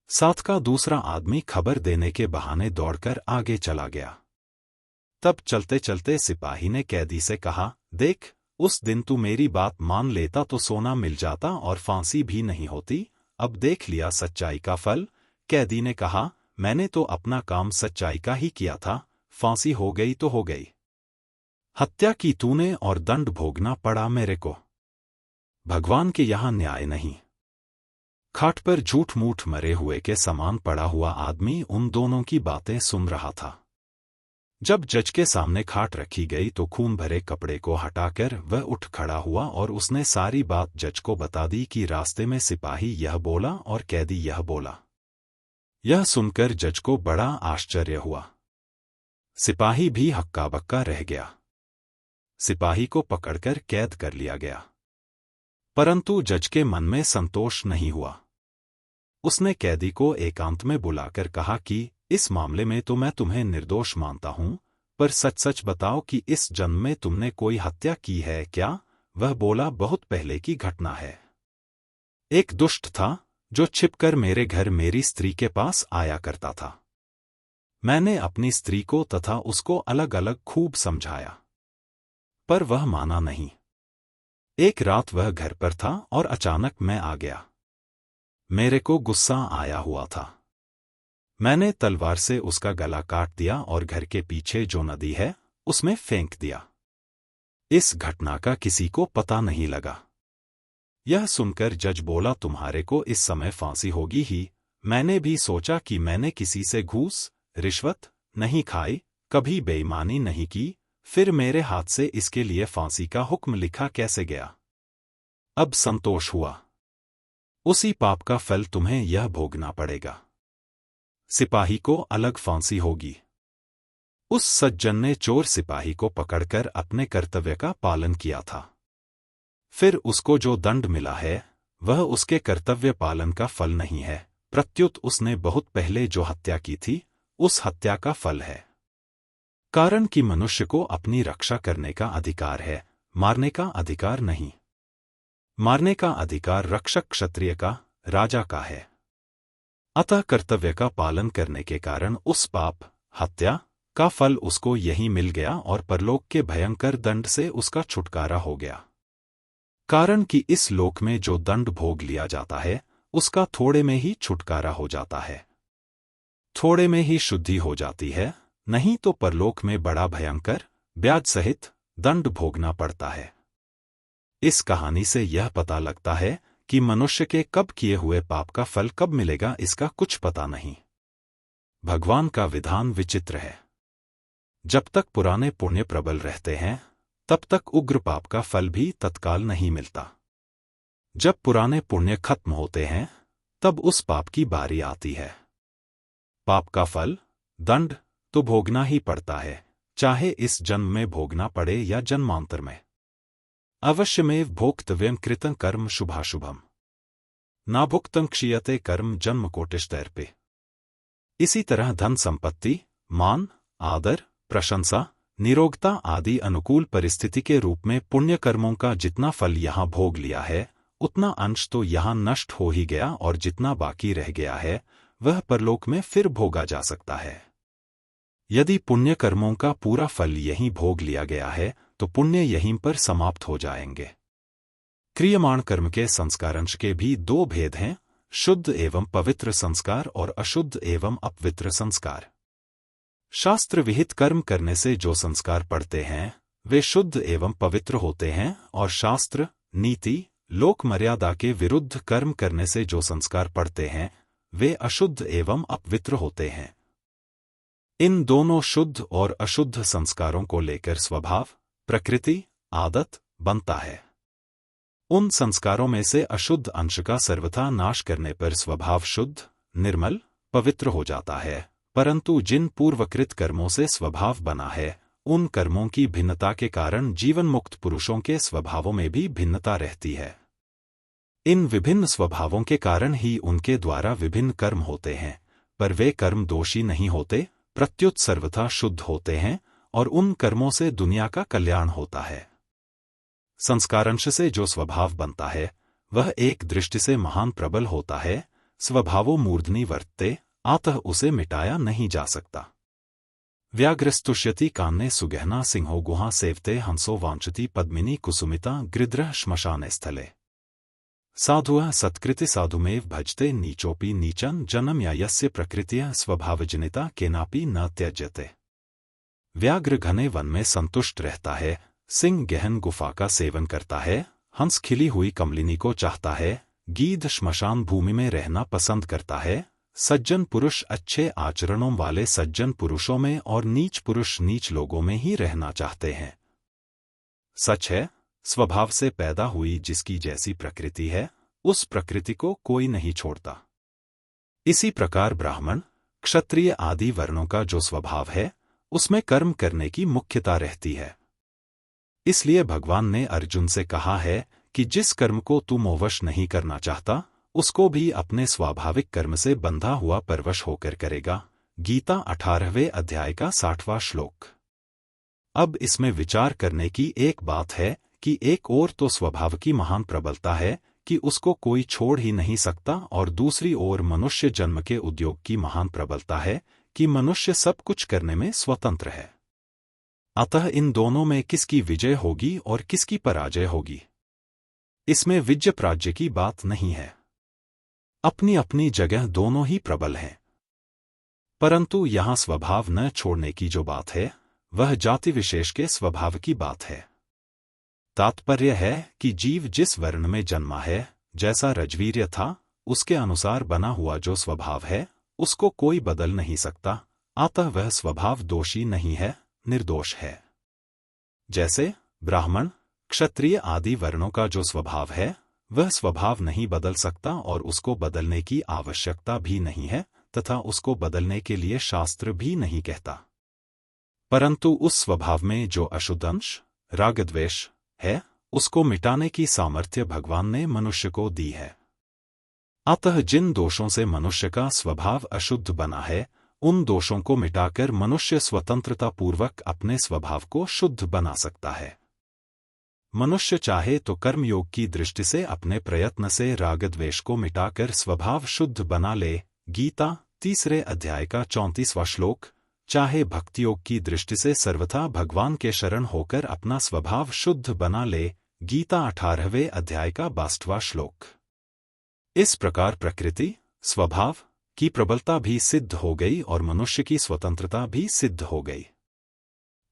साथ का दूसरा आदमी खबर देने के बहाने दौड़कर आगे चला गया। तब चलते चलते सिपाही ने कैदी से कहा, देख, उस दिन तू मेरी बात मान लेता तो सोना मिल जाता और फांसी भी नहीं होती। अब देख लिया सच्चाई का फल। कैदी ने कहा, मैंने तो अपना काम सच्चाई का ही किया था, फांसी हो गई तो हो गई। हत्या की तूने और दंड भोगना पड़ा मेरे को। भगवान के यहां न्याय नहीं। खाट पर झूठ मूठ मरे हुए के समान पड़ा हुआ आदमी उन दोनों की बातें सुन रहा था। जब जज के सामने खाट रखी गई तो खून भरे कपड़े को हटाकर वह उठ खड़ा हुआ और उसने सारी बात जज को बता दी कि रास्ते में सिपाही यह बोला और कैदी यह बोला। यह सुनकर जज को बड़ा आश्चर्य हुआ। सिपाही भी हक्का बक्का रह गया। सिपाही को पकड़कर कैद कर लिया गया। परंतु जज के मन में संतोष नहीं हुआ। उसने कैदी को एकांत में बुलाकर कहा कि इस मामले में तो मैं तुम्हें निर्दोष मानता हूं, पर सच सच बताओ कि इस जन्म में तुमने कोई हत्या की है क्या? वह बोला, बहुत पहले की घटना है। एक दुष्ट था जो छिपकर मेरे घर मेरी स्त्री के पास आया करता था। मैंने अपनी स्त्री को तथा उसको अलग अलग खूब समझाया, पर वह माना नहीं। एक रात वह घर पर था और अचानक मैं आ गया। मेरे को गुस्सा आया हुआ था। मैंने तलवार से उसका गला काट दिया और घर के पीछे जो नदी है उसमें फेंक दिया। इस घटना का किसी को पता नहीं लगा। यह सुनकर जज बोला, तुम्हारे को इस समय फांसी होगी ही। मैंने भी सोचा कि मैंने किसी से घूस रिश्वत नहीं खाई, कभी बेईमानी नहीं की, फिर मेरे हाथ से इसके लिए फांसी का हुक्म लिखा कैसे गया? अब संतोष हुआ। उसी पाप का फल तुम्हें यह भोगना पड़ेगा। सिपाही को अलग फांसी होगी। उस सज्जन ने चोर सिपाही को पकड़कर अपने कर्तव्य का पालन किया था। फिर उसको जो दंड मिला है वह उसके कर्तव्य पालन का फल नहीं है, प्रत्युत उसने बहुत पहले जो हत्या की थी उस हत्या का फल है। कारण कि मनुष्य को अपनी रक्षा करने का अधिकार है, मारने का अधिकार नहीं। मारने का अधिकार रक्षक क्षत्रिय का, राजा का है। अतः कर्तव्य का पालन करने के कारण उस पाप हत्या का फल उसको यहीं मिल गया और परलोक के भयंकर दंड से उसका छुटकारा हो गया। कारण कि इस लोक में जो दंड भोग लिया जाता है उसका थोड़े में ही छुटकारा हो जाता है, थोड़े में ही शुद्धि हो जाती है, नहीं तो परलोक में बड़ा भयंकर ब्याज सहित दंड भोगना पड़ता है। इस कहानी से यह पता लगता है कि मनुष्य के कब किए हुए पाप का फल कब मिलेगा इसका कुछ पता नहीं। भगवान का विधान विचित्र है। जब तक पुराने पुण्य प्रबल रहते हैं तब तक उग्र पाप का फल भी तत्काल नहीं मिलता। जब पुराने पुण्य खत्म होते हैं तब उस पाप की बारी आती है। पाप का फल दंड तो भोगना ही पड़ता है, चाहे इस जन्म में भोगना पड़े या जन्मांतर में। अवश्यमेव भोक्तव्यं कृतं कर्म शुभाशुभम नाभुक्तं क्षीयते कर्म जन्म कोटिष्टैर्पे। इसी तरह धन संपत्ति, मान, आदर, प्रशंसा, निरोगता आदि अनुकूल परिस्थिति के रूप में पुण्य कर्मों का जितना फल यहाँ भोग लिया है उतना अंश तो यहाँ नष्ट हो ही गया और जितना बाकी रह गया है वह परलोक में फिर भोगा जा सकता है। यदि पुण्य कर्मों का पूरा फल यहीं भोग लिया गया है तो पुण्य यहीं पर समाप्त हो जाएंगे। क्रियमाण कर्म के संस्कारांश के भी दो भेद हैं, शुद्ध एवं पवित्र संस्कार और अशुद्ध एवं अपवित्र संस्कार। शास्त्र विहित कर्म करने से जो संस्कार पड़ते हैं वे शुद्ध एवं पवित्र होते हैं और शास्त्र, नीति, लोक मर्यादा के विरुद्ध कर्म करने से जो संस्कार पड़ते हैं वे अशुद्ध एवं अपवित्र होते हैं। इन दोनों शुद्ध और अशुद्ध संस्कारों को लेकर स्वभाव, प्रकृति, आदत बनता है। उन संस्कारों में से अशुद्ध अंश का सर्वथा नाश करने पर स्वभाव शुद्ध, निर्मल, पवित्र हो जाता है, परंतु जिन पूर्वकृत कर्मों से स्वभाव बना है उन कर्मों की भिन्नता के कारण जीवन मुक्त पुरुषों के स्वभावों में भी भिन्नता रहती है। इन विभिन्न स्वभावों के कारण ही उनके द्वारा विभिन्न कर्म होते हैं, पर वे कर्म दोषी नहीं होते, प्रत्युत सर्वथा शुद्ध होते हैं और उन कर्मों से दुनिया का कल्याण होता है। संस्कारंश से जो स्वभाव बनता है वह एक दृष्टि से महान प्रबल होता है, स्वभावो मूर्धनि वर्तते, अतः उसे मिटाया नहीं जा सकता। व्याघ्रस्तुष्यति कान्ने सुगहना सिंहो गुहा सेवते हंसो वांछति पद्मिनी कुसुमिता गृध्रः श्मशाने स्थले। साधुः सत्कृति साधुमेव भजते नीचोपि नीचन जन्म या यस्य प्रकृतिः स्वभावजनिता केनापि न त्यज्यते। व्याघ्र घने वन में संतुष्ट रहता है, सिंह गहन गुफा का सेवन करता है, हंस खिली हुई कमलिनी को चाहता है, गीध श्मशान भूमि में रहना पसंद करता है, सज्जन पुरुष अच्छे आचरणों वाले सज्जन पुरुषों में और नीच पुरुष नीच लोगों में ही रहना चाहते हैं। सच है, स्वभाव से पैदा हुई जिसकी जैसी प्रकृति है उस प्रकृति को कोई नहीं छोड़ता। इसी प्रकार ब्राह्मण, क्षत्रिय आदि वर्णों का जो स्वभाव है उसमें कर्म करने की मुख्यता रहती है। इसलिए भगवान ने अर्जुन से कहा है कि जिस कर्म को तू मोहवश नहीं करना चाहता उसको भी अपने स्वाभाविक कर्म से बंधा हुआ परवश होकर करेगा। गीता 18वें अध्याय का 60वां श्लोक। अब इसमें विचार करने की एक बात है कि एक ओर तो स्वभाव की महान प्रबलता है कि उसको कोई छोड़ ही नहीं सकता, और दूसरी ओर मनुष्य जन्म के उद्योग की महान प्रबलता है कि मनुष्य सब कुछ करने में स्वतंत्र है। अतः इन दोनों में किसकी विजय होगी और किसकी पराजय होगी, इसमें विजय पराजय की बात नहीं है। अपनी अपनी जगह दोनों ही प्रबल हैं। परंतु यहां स्वभाव न छोड़ने की जो बात है वह जाति विशेष के स्वभाव की बात है। तात्पर्य है कि जीव जिस वर्ण में जन्मा है, जैसा रजवीर्य था उसके अनुसार बना हुआ जो स्वभाव है उसको कोई बदल नहीं सकता, अतः वह स्वभाव दोषी नहीं है, निर्दोष है। जैसे ब्राह्मण, क्षत्रिय आदि वर्णों का जो स्वभाव है वह स्वभाव नहीं बदल सकता और उसको बदलने की आवश्यकता भी नहीं है तथा उसको बदलने के लिए शास्त्र भी नहीं कहता। परंतु उस स्वभाव में जो अशुद्ध अंश रागद्वेष है उसको मिटाने की सामर्थ्य भगवान ने मनुष्य को दी है। अतः जिन दोषों से मनुष्य का स्वभाव अशुद्ध बना है उन दोषों को मिटाकर मनुष्य स्वतंत्रता पूर्वक अपने स्वभाव को शुद्ध बना सकता है। मनुष्य चाहे तो कर्मयोग की दृष्टि से अपने प्रयत्न से रागद्वेष को मिटाकर स्वभाव शुद्ध बना ले, गीता 3 अध्याय का 34वां श्लोक, चाहे भक्तियोग की दृष्टि से सर्वथा भगवान के शरण होकर अपना स्वभाव शुद्ध बना ले, गीता 18वें अध्याय का 62वां श्लोक। इस प्रकार प्रकृति, स्वभाव की प्रबलता भी सिद्ध हो गई और मनुष्य की स्वतंत्रता भी सिद्ध हो गई।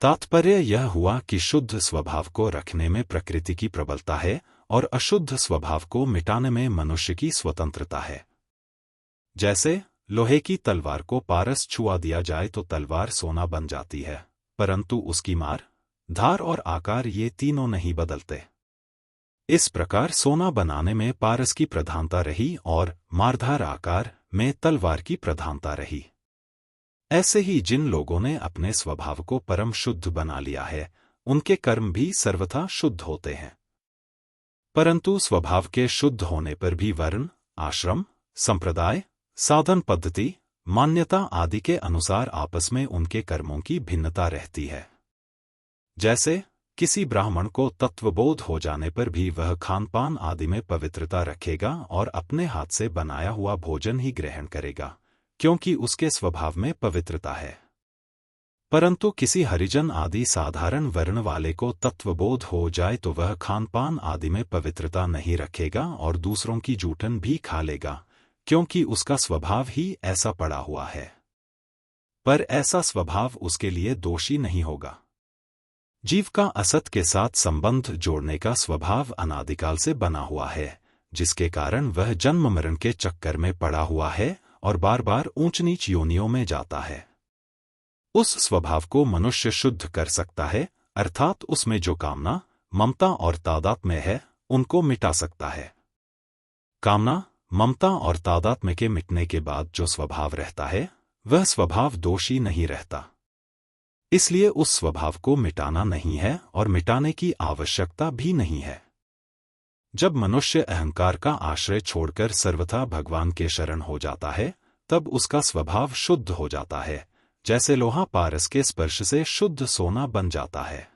तात्पर्य यह हुआ कि शुद्ध स्वभाव को रखने में प्रकृति की प्रबलता है और अशुद्ध स्वभाव को मिटाने में मनुष्य की स्वतंत्रता है। जैसे लोहे की तलवार को पारस छुआ दिया जाए तो तलवार सोना बन जाती है, परंतु उसकी मार, धार और आकार ये तीनों नहीं बदलते। इस प्रकार सोना बनाने में पारस की प्रधानता रही और मारधार आकार में तलवार की प्रधानता रही। ऐसे ही जिन लोगों ने अपने स्वभाव को परम शुद्ध बना लिया है उनके कर्म भी सर्वथा शुद्ध होते हैं। परंतु स्वभाव के शुद्ध होने पर भी वर्ण, आश्रम, संप्रदाय, साधन पद्धति, मान्यता आदि के अनुसार आपस में उनके कर्मों की भिन्नता रहती है। जैसे किसी ब्राह्मण को तत्वबोध हो जाने पर भी वह खानपान आदि में पवित्रता रखेगा और अपने हाथ से बनाया हुआ भोजन ही ग्रहण करेगा, क्योंकि उसके स्वभाव में पवित्रता है। परंतु किसी हरिजन आदि साधारण वर्ण वाले को तत्वबोध हो जाए तो वह खानपान आदि में पवित्रता नहीं रखेगा और दूसरों की जूठन भी खा लेगा, क्योंकि उसका स्वभाव ही ऐसा पड़ा हुआ है। पर ऐसा स्वभाव उसके लिए दोषी नहीं होगा। जीव का असत के साथ संबंध जोड़ने का स्वभाव अनादिकाल से बना हुआ है, जिसके कारण वह जन्म मरण के चक्कर में पड़ा हुआ है और बार बार ऊंच नीच योनियों में जाता है। उस स्वभाव को मनुष्य शुद्ध कर सकता है, अर्थात उसमें जो कामना, ममता और तादात्म्य है उनको मिटा सकता है। कामना, ममता और तादात्म्य के मिटने के बाद जो स्वभाव रहता है वह स्वभाव दोषी नहीं रहता। इसलिए उस स्वभाव को मिटाना नहीं है और मिटाने की आवश्यकता भी नहीं है। जब मनुष्य अहंकार का आश्रय छोड़कर सर्वथा भगवान के शरण हो जाता है तब उसका स्वभाव शुद्ध हो जाता है, जैसे लोहा पारस के स्पर्श से शुद्ध सोना बन जाता है।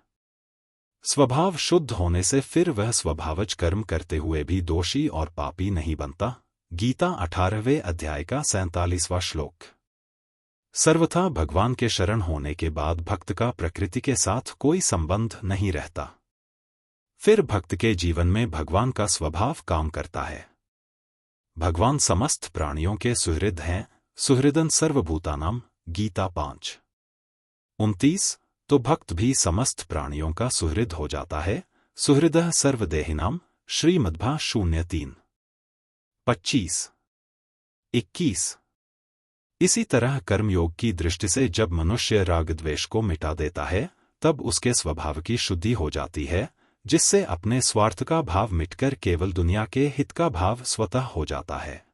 स्वभाव शुद्ध होने से फिर वह स्वभावज कर्म करते हुए भी दोषी और पापी नहीं बनता। गीता 18वें अध्याय का 47वां श्लोक। सर्वथा भगवान के शरण होने के बाद भक्त का प्रकृति के साथ कोई संबंध नहीं रहता। फिर भक्त के जीवन में भगवान का स्वभाव काम करता है। भगवान समस्त प्राणियों के सुहृद हैं, सुहृदन सर्वभूतानाम। गीता 5:29। तो भक्त भी समस्त प्राणियों का सुहृद हो जाता है। सुहृदः सर्वदेहिनाम। श्रीमद्भागवत 0:3। 25-21। इसी तरह कर्मयोग की दृष्टि से जब मनुष्य राग द्वेष को मिटा देता है, तब उसके स्वभाव की शुद्धि हो जाती है, जिससे अपने स्वार्थ का भाव मिटकर केवल दुनिया के हित का भाव स्वतः हो जाता है।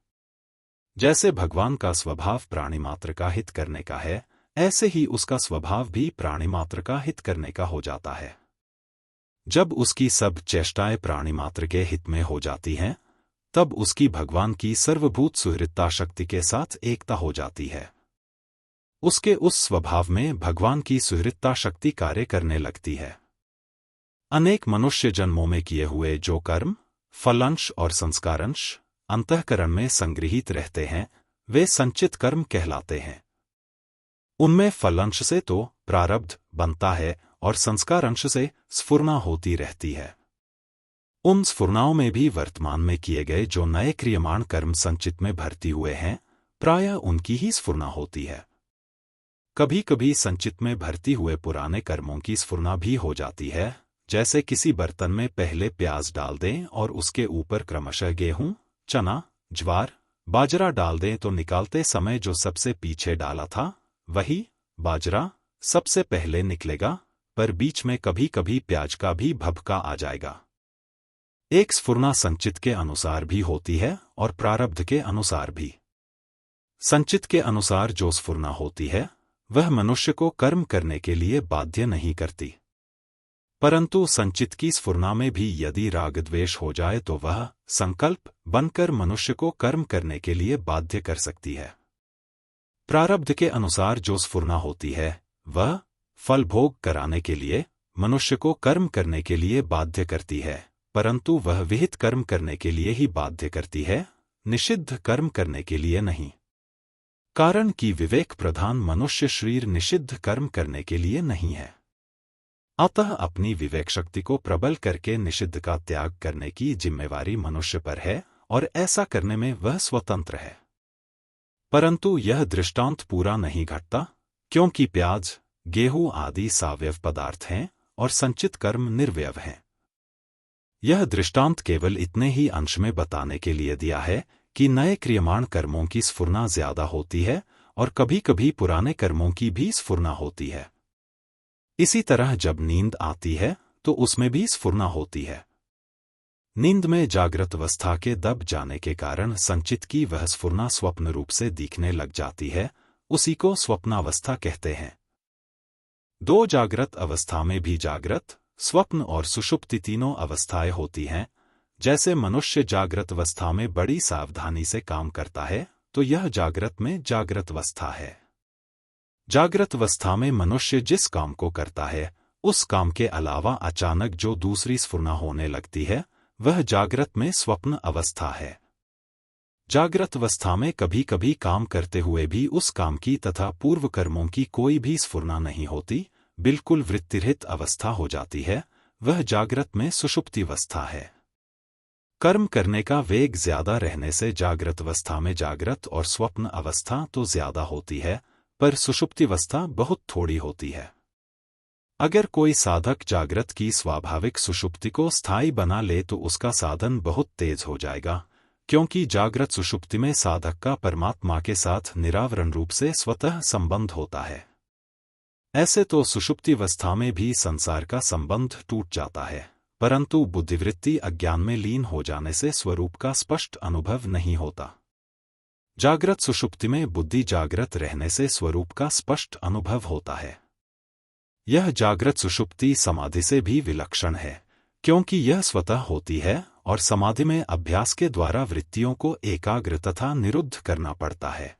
जैसे भगवान का स्वभाव प्राणी मात्र का हित करने का है, ऐसे ही उसका स्वभाव भी प्राणी मात्र का हित करने का हो जाता है। जब उसकी सब चेष्टाएं प्राणी मात्र के हित में हो जाती हैं, तब उसकी भगवान की सर्वभूत सुहृदता शक्ति के साथ एकता हो जाती है। उसके उस स्वभाव में भगवान की सुहृदता शक्ति कार्य करने लगती है। अनेक मनुष्य जन्मों में किए हुए जो कर्म, फलांश और संस्कारांश अंतःकरण में संग्रहित रहते हैं, वे संचित कर्म कहलाते हैं। उनमें फलांश से तो प्रारब्ध बनता है और संस्कारांश से स्फुरना होती रहती है। उन स्फुरनाओं में भी वर्तमान में किए गए जो नए क्रियमाण कर्म संचित में भर्ती हुए हैं, प्रायः उनकी ही स्फुरना होती है। कभी कभी संचित में भर्ती हुए पुराने कर्मों की स्फुरना भी हो जाती है। जैसे किसी बर्तन में पहले प्याज डाल दें और उसके ऊपर क्रमशः गेहूं, चना, ज्वार, बाजरा डाल दें तो निकालते समय जो सबसे पीछे डाला था, वही बाजरा सबसे पहले निकलेगा, पर बीच में कभी कभी प्याज का भी भभका आ जाएगा। एक स्फुरना संचित के अनुसार भी होती है और प्रारब्ध के अनुसार भी। संचित के अनुसार जो स्फुरना होती है, वह मनुष्य को कर्म करने के लिए बाध्य नहीं करती, परंतु संचित की स्फुरना में भी यदि राग द्वेष हो जाए तो वह संकल्प बनकर मनुष्य को कर्म करने के लिए बाध्य कर सकती है। प्रारब्ध के अनुसार जो स्फुरना होती है, वह फल भोग कराने के लिए मनुष्य को कर्म करने के लिए बाध्य करती है, परंतु वह विहित कर्म करने के लिए ही बाध्य करती है, निषिद्ध कर्म करने के लिए नहीं। कारण कि विवेक प्रधान मनुष्य शरीर निषिद्ध कर्म करने के लिए नहीं है। अतः अपनी विवेक शक्ति को प्रबल करके निषिद्ध का त्याग करने की जिम्मेवारी मनुष्य पर है और ऐसा करने में वह स्वतंत्र है। परंतु यह दृष्टांत पूरा नहीं घटता, क्योंकि प्याज, गेहूं आदि सावयव पदार्थ हैं और संचित कर्म निर्वयव हैं। यह दृष्टांत केवल इतने ही अंश में बताने के लिए दिया है कि नए क्रियमाण कर्मों की स्फुरना ज्यादा होती है और कभी कभी पुराने कर्मों की भी स्फुरना होती है। इसी तरह जब नींद आती है तो उसमें भी स्फुरना होती है। नींद में जागृत अवस्था के दब जाने के कारण संचित की वह स्फुरना स्वप्न रूप से दिखने लग जाती है, उसी को स्वप्नावस्था कहते हैं। दो जागृत अवस्था में भी जागृत, स्वप्न और सुषुप्ति तीनों अवस्थाएं होती हैं। जैसे मनुष्य जागृत अवस्था में बड़ी सावधानी से काम करता है, तो यह जागृत में जागृत अवस्था है। जागृत अवस्था में मनुष्य जिस काम को करता है, उस काम के अलावा अचानक जो दूसरी स्फुरना होने लगती है, वह जागृत में स्वप्न अवस्था है। जागृत अवस्था में कभी कभी काम करते हुए भी उस काम की तथा पूर्व कर्मों की कोई भी स्फुरना नहीं होती, बिल्कुल वृत्तिरहित अवस्था हो जाती है, वह जागृत में सुषुप्ति अवस्था है। कर्म करने का वेग ज्यादा रहने से जागृत अवस्था में जागृत और स्वप्न अवस्था तो ज्यादा होती है, पर सुषुप्ति अवस्था बहुत थोड़ी होती है। अगर कोई साधक जागृत की स्वाभाविक सुषुप्ति को स्थायी बना ले तो उसका साधन बहुत तेज हो जाएगा, क्योंकि जागृत सुषुप्ति में साधक का परमात्मा के साथ निरावरण रूप से स्वतः संबंध होता है। ऐसे तो सुषुप्ति अवस्था में भी संसार का संबंध टूट जाता है, परंतु बुद्धिवृत्ति अज्ञान में लीन हो जाने से स्वरूप का स्पष्ट अनुभव नहीं होता। जागृत सुषुप्ति में बुद्धि जागृत रहने से स्वरूप का स्पष्ट अनुभव होता है। यह जागृत सुषुप्ति समाधि से भी विलक्षण है, क्योंकि यह स्वतः होती है और समाधि में अभ्यास के द्वारा वृत्तियों को एकाग्र तथा निरुद्ध करना पड़ता है।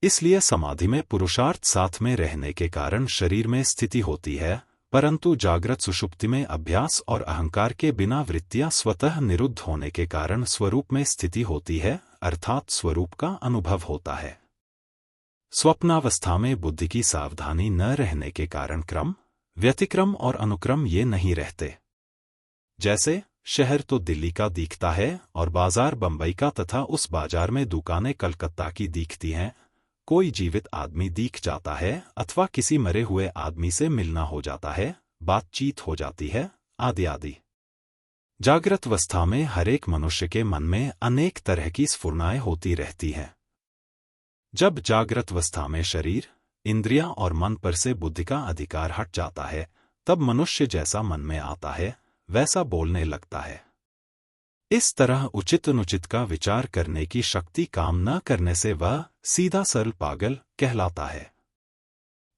इसलिए समाधि में पुरुषार्थ साथ में रहने के कारण शरीर में स्थिति होती है, परंतु जागृत सुषुप्ति में अभ्यास और अहंकार के बिना वृत्तियां स्वतः निरुद्ध होने के कारण स्वरूप में स्थिति होती है, अर्थात स्वरूप का अनुभव होता है। स्वप्नावस्था में बुद्धि की सावधानी न रहने के कारण क्रम, व्यतिक्रम और अनुक्रम ये नहीं रहते। जैसे शहर तो दिल्ली का दिखता है और बाजार बंबई का तथा उस बाजार में दुकानें कलकत्ता की दिखती हैं, कोई जीवित आदमी दिख जाता है अथवा किसी मरे हुए आदमी से मिलना हो जाता है, बातचीत हो जाती है, आदि आदि। जागृत अवस्था में हरेक मनुष्य के मन में अनेक तरह की स्फुरनाएं होती रहती हैं। जब जागृत अवस्था में शरीर, इंद्रियां और मन पर से बुद्धि का अधिकार हट जाता है, तब मनुष्य जैसा मन में आता है वैसा बोलने लगता है। इस तरह उचित अनुचित का विचार करने की शक्ति काम न करने से वह सीधा सरल पागल कहलाता है।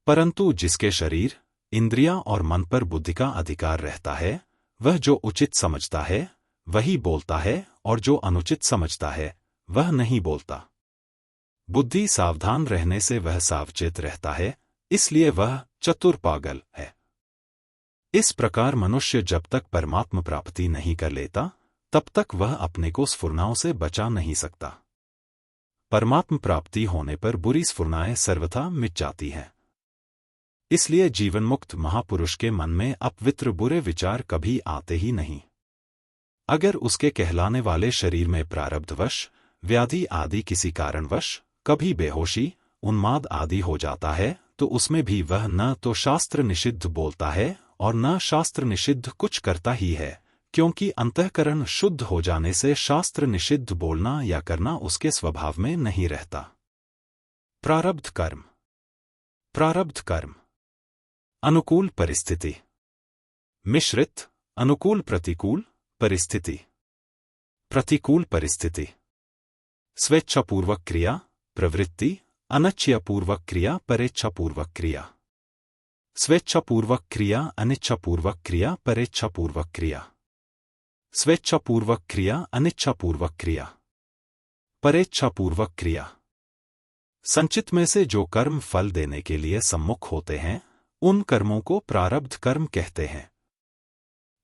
परंतु जिसके शरीर, इंद्रियां और मन पर बुद्धि का अधिकार रहता है, वह जो उचित समझता है वही बोलता है और जो अनुचित समझता है वह नहीं बोलता। बुद्धि सावधान रहने से वह सावचेत रहता है, इसलिए वह चतुर पागल है। इस प्रकार मनुष्य जब तक परमात्मा प्राप्ति नहीं कर लेता, तब तक वह अपने को स्फुरनाओं से बचा नहीं सकता। परमात्मा प्राप्ति होने पर बुरी स्फुरनाएं सर्वथा मिट जाती हैं। इसलिए जीवन मुक्त महापुरुष के मन में अपवित्र बुरे विचार कभी आते ही नहीं। अगर उसके कहलाने वाले शरीर में प्रारब्धवश, व्याधि आदि किसी कारणवश कभी बेहोशी, उन्माद आदि हो जाता है, तो उसमें भी वह न तो शास्त्र निषिद्ध बोलता है और न शास्त्र निषिद्ध कुछ करता ही है, क्योंकि अंतःकरण शुद्ध हो जाने से शास्त्र निषिद्ध बोलना या करना उसके स्वभाव में नहीं रहता। प्रारब्ध कर्म। प्रारब्ध कर्म अनुकूल परिस्थिति, मिश्रित, अनुकूल प्रतिकूल परिस्थिति, प्रतिकूल परिस्थिति, स्वेच्छापूर्वक क्रिया, प्रवृत्ति, अनिच्छापूर्वक क्रिया, परेच्छापूर्वक क्रिया, स्वेच्छापूर्वक क्रिया, अनिच्छापूर्वक क्रिया, परेच्छापूर्वक क्रिया, स्वेच्छापूर्वक क्रिया, अनिच्छापूर्वक क्रिया, परेच्छापूर्वक क्रिया। संचित में से जो कर्म फल देने के लिए सम्मुख होते हैं, उन कर्मों को प्रारब्ध कर्म कहते हैं।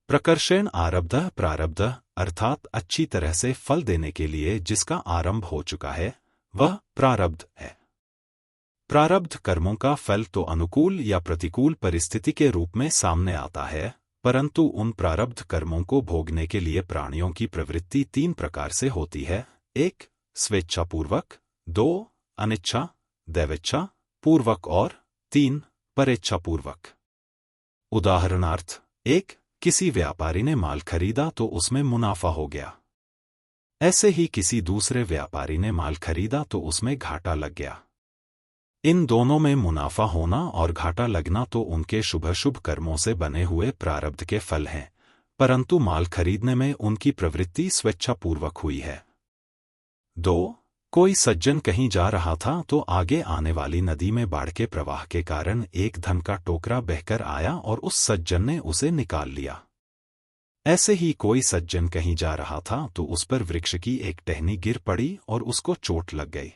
प्रकर्षेण आरब्धः प्रारब्धः अर्थात अच्छी तरह से फल देने के लिए जिसका आरंभ हो चुका है, वह प्रारब्ध है। प्रारब्ध कर्मों का फल तो अनुकूल या प्रतिकूल परिस्थिति के रूप में सामने आता है, परंतु उन प्रारब्ध कर्मों को भोगने के लिए प्राणियों की प्रवृत्ति तीन प्रकार से होती है। 1. स्वेच्छापूर्वक, 2. अनिच्छा दैवेच्छा पूर्वक और 3. परेच्छापूर्वक। उदाहरणार्थ, 1. किसी व्यापारी ने माल खरीदा तो उसमें मुनाफा हो गया। ऐसे ही किसी दूसरे व्यापारी ने माल खरीदा तो उसमें घाटा लग गया। इन दोनों में मुनाफा होना और घाटा लगना तो उनके शुभ कर्मों से बने हुए प्रारब्ध के फल हैं, परंतु माल खरीदने में उनकी प्रवृत्ति स्वेच्छापूर्वक हुई है। 2. कोई सज्जन कहीं जा रहा था तो आगे आने वाली नदी में बाढ़ के प्रवाह के कारण एक धन का टोकरा बहकर आया और उस सज्जन ने उसे निकाल लिया। ऐसे ही कोई सज्जन कहीं जा रहा था तो उस पर वृक्ष की एक टहनी गिर पड़ी और उसको चोट लग गई।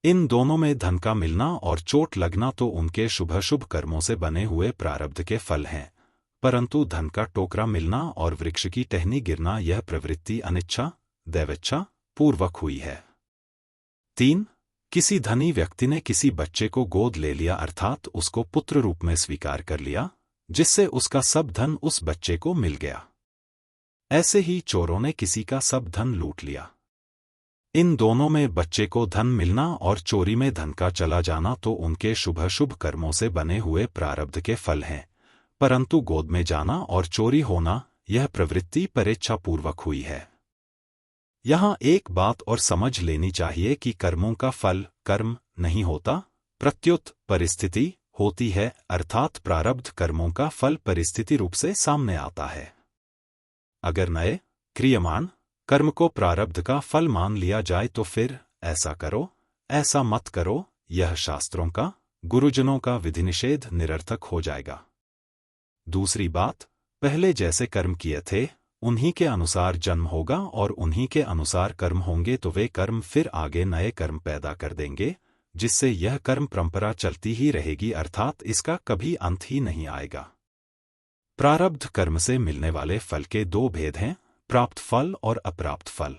इन दोनों में धन का मिलना और चोट लगना तो उनके शुभ कर्मों से बने हुए प्रारब्ध के फल हैं, परंतु धन का टोकरा मिलना और वृक्ष की टहनी गिरना यह प्रवृत्ति अनिच्छा दैवेच्छा पूर्वक हुई है। 3. किसी धनी व्यक्ति ने किसी बच्चे को गोद ले लिया अर्थात उसको पुत्र रूप में स्वीकार कर लिया, जिससे उसका सब धन उस बच्चे को मिल गया। ऐसे ही चोरों ने किसी का सब धन लूट लिया। इन दोनों में बच्चे को धन मिलना और चोरी में धन का चला जाना तो उनके शुभ कर्मों से बने हुए प्रारब्ध के फल हैं, परंतु गोद में जाना और चोरी होना यह प्रवृत्ति परेच्छापूर्वक हुई है। यहाँ एक बात और समझ लेनी चाहिए कि कर्मों का फल कर्म नहीं होता, प्रत्युत परिस्थिति होती है, अर्थात प्रारब्ध कर्मों का फल परिस्थिति रूप से सामने आता है। अगर नए क्रियमाण कर्म को प्रारब्ध का फल मान लिया जाए तो फिर ऐसा करो, ऐसा मत करो, यह शास्त्रों का, गुरुजनों का विधि निषेध निरर्थक हो जाएगा। दूसरी बात, पहले जैसे कर्म किए थे उन्हीं के अनुसार जन्म होगा और उन्हीं के अनुसार कर्म होंगे तो वे कर्म फिर आगे नए कर्म पैदा कर देंगे, जिससे यह कर्म परंपरा चलती ही रहेगी, अर्थात इसका कभी अंत ही नहीं आएगा। प्रारब्ध कर्म से मिलने वाले फल के दो भेद हैं, प्राप्त फल और अप्राप्त फल।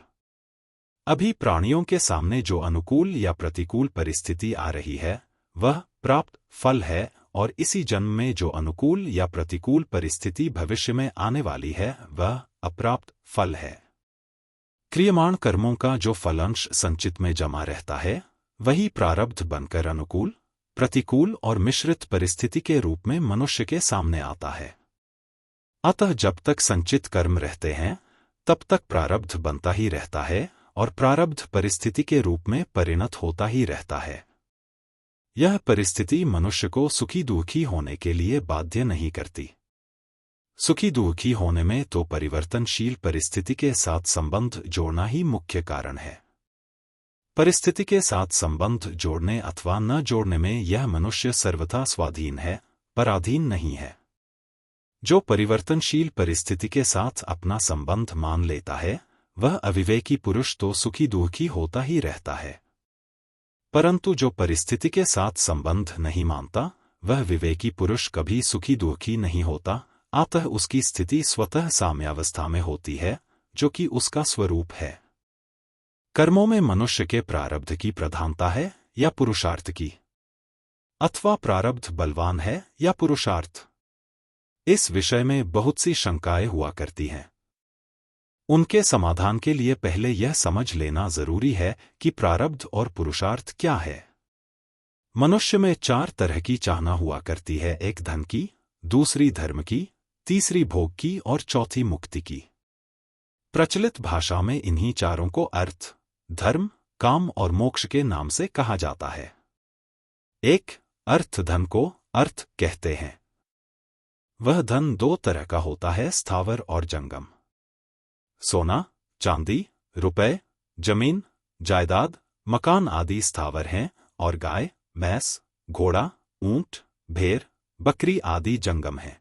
अभी प्राणियों के सामने जो अनुकूल या प्रतिकूल परिस्थिति आ रही है वह प्राप्त फल है, और इसी जन्म में जो अनुकूल या प्रतिकूल परिस्थिति भविष्य में आने वाली है वह अप्राप्त फल है। क्रियमाण कर्मों का जो फलांश संचित में जमा रहता है वही प्रारब्ध बनकर अनुकूल, प्रतिकूल और मिश्रित परिस्थिति के रूप में मनुष्य के सामने आता है। अतः जब तक संचित कर्म रहते हैं तब तक प्रारब्ध बनता ही रहता है और प्रारब्ध परिस्थिति के रूप में परिणत होता ही रहता है। यह परिस्थिति मनुष्य को सुखी दुखी होने के लिए बाध्य नहीं करती। सुखी दुखी होने में तो परिवर्तनशील परिस्थिति के साथ संबंध जोड़ना ही मुख्य कारण है। परिस्थिति के साथ संबंध जोड़ने अथवा न जोड़ने में यह मनुष्य सर्वथा स्वाधीन है, पराधीन नहीं है। जो परिवर्तनशील परिस्थिति के साथ अपना संबंध मान लेता है वह अविवेकी पुरुष तो सुखी दुखी होता ही रहता है, परंतु जो परिस्थिति के साथ संबंध नहीं मानता वह विवेकी पुरुष कभी सुखी दुखी नहीं होता, अतः उसकी स्थिति स्वतः साम्यावस्था में होती है जो कि उसका स्वरूप है। कर्मों में मनुष्य के प्रारब्ध की प्रधानता है या पुरुषार्थ की, अथवा प्रारब्ध बलवान है या पुरुषार्थ, इस विषय में बहुत सी शंकाएं हुआ करती हैं। उनके समाधान के लिए पहले यह समझ लेना जरूरी है कि प्रारब्ध और पुरुषार्थ क्या है। मनुष्य में चार तरह की चाहना हुआ करती है, एक धन की, दूसरी धर्म की, तीसरी भोग की और चौथी मुक्ति की। प्रचलित भाषा में इन्हीं चारों को अर्थ, धर्म, काम और मोक्ष के नाम से कहा जाता है। एक, अर्थ धन को अर्थ कहते हैं। वह धन दो तरह का होता है, स्थावर और जंगम। सोना, चांदी, रुपए, जमीन, जायदाद, मकान आदि स्थावर हैं और गाय, भैंस, घोड़ा, ऊंट, भेड़, बकरी आदि जंगम हैं।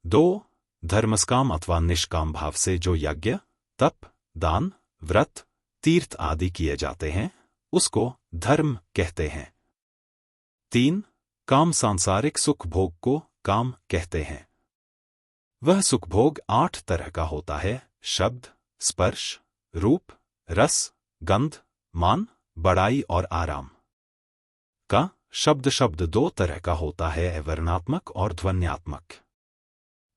दो, धर्मस्काम अथवा निष्काम भाव से जो यज्ञ, तप, दान, व्रत, तीर्थ आदि किए जाते हैं उसको धर्म कहते हैं। तीन, काम सांसारिक सुख भोग को काम कहते हैं। वह सुख भोग 8 तरह का होता है, शब्द, स्पर्श, रूप, रस, गंध, मान, बड़ाई और आराम। का शब्द 2 तरह का होता है, वर्णात्मक और ध्वन्यात्मक।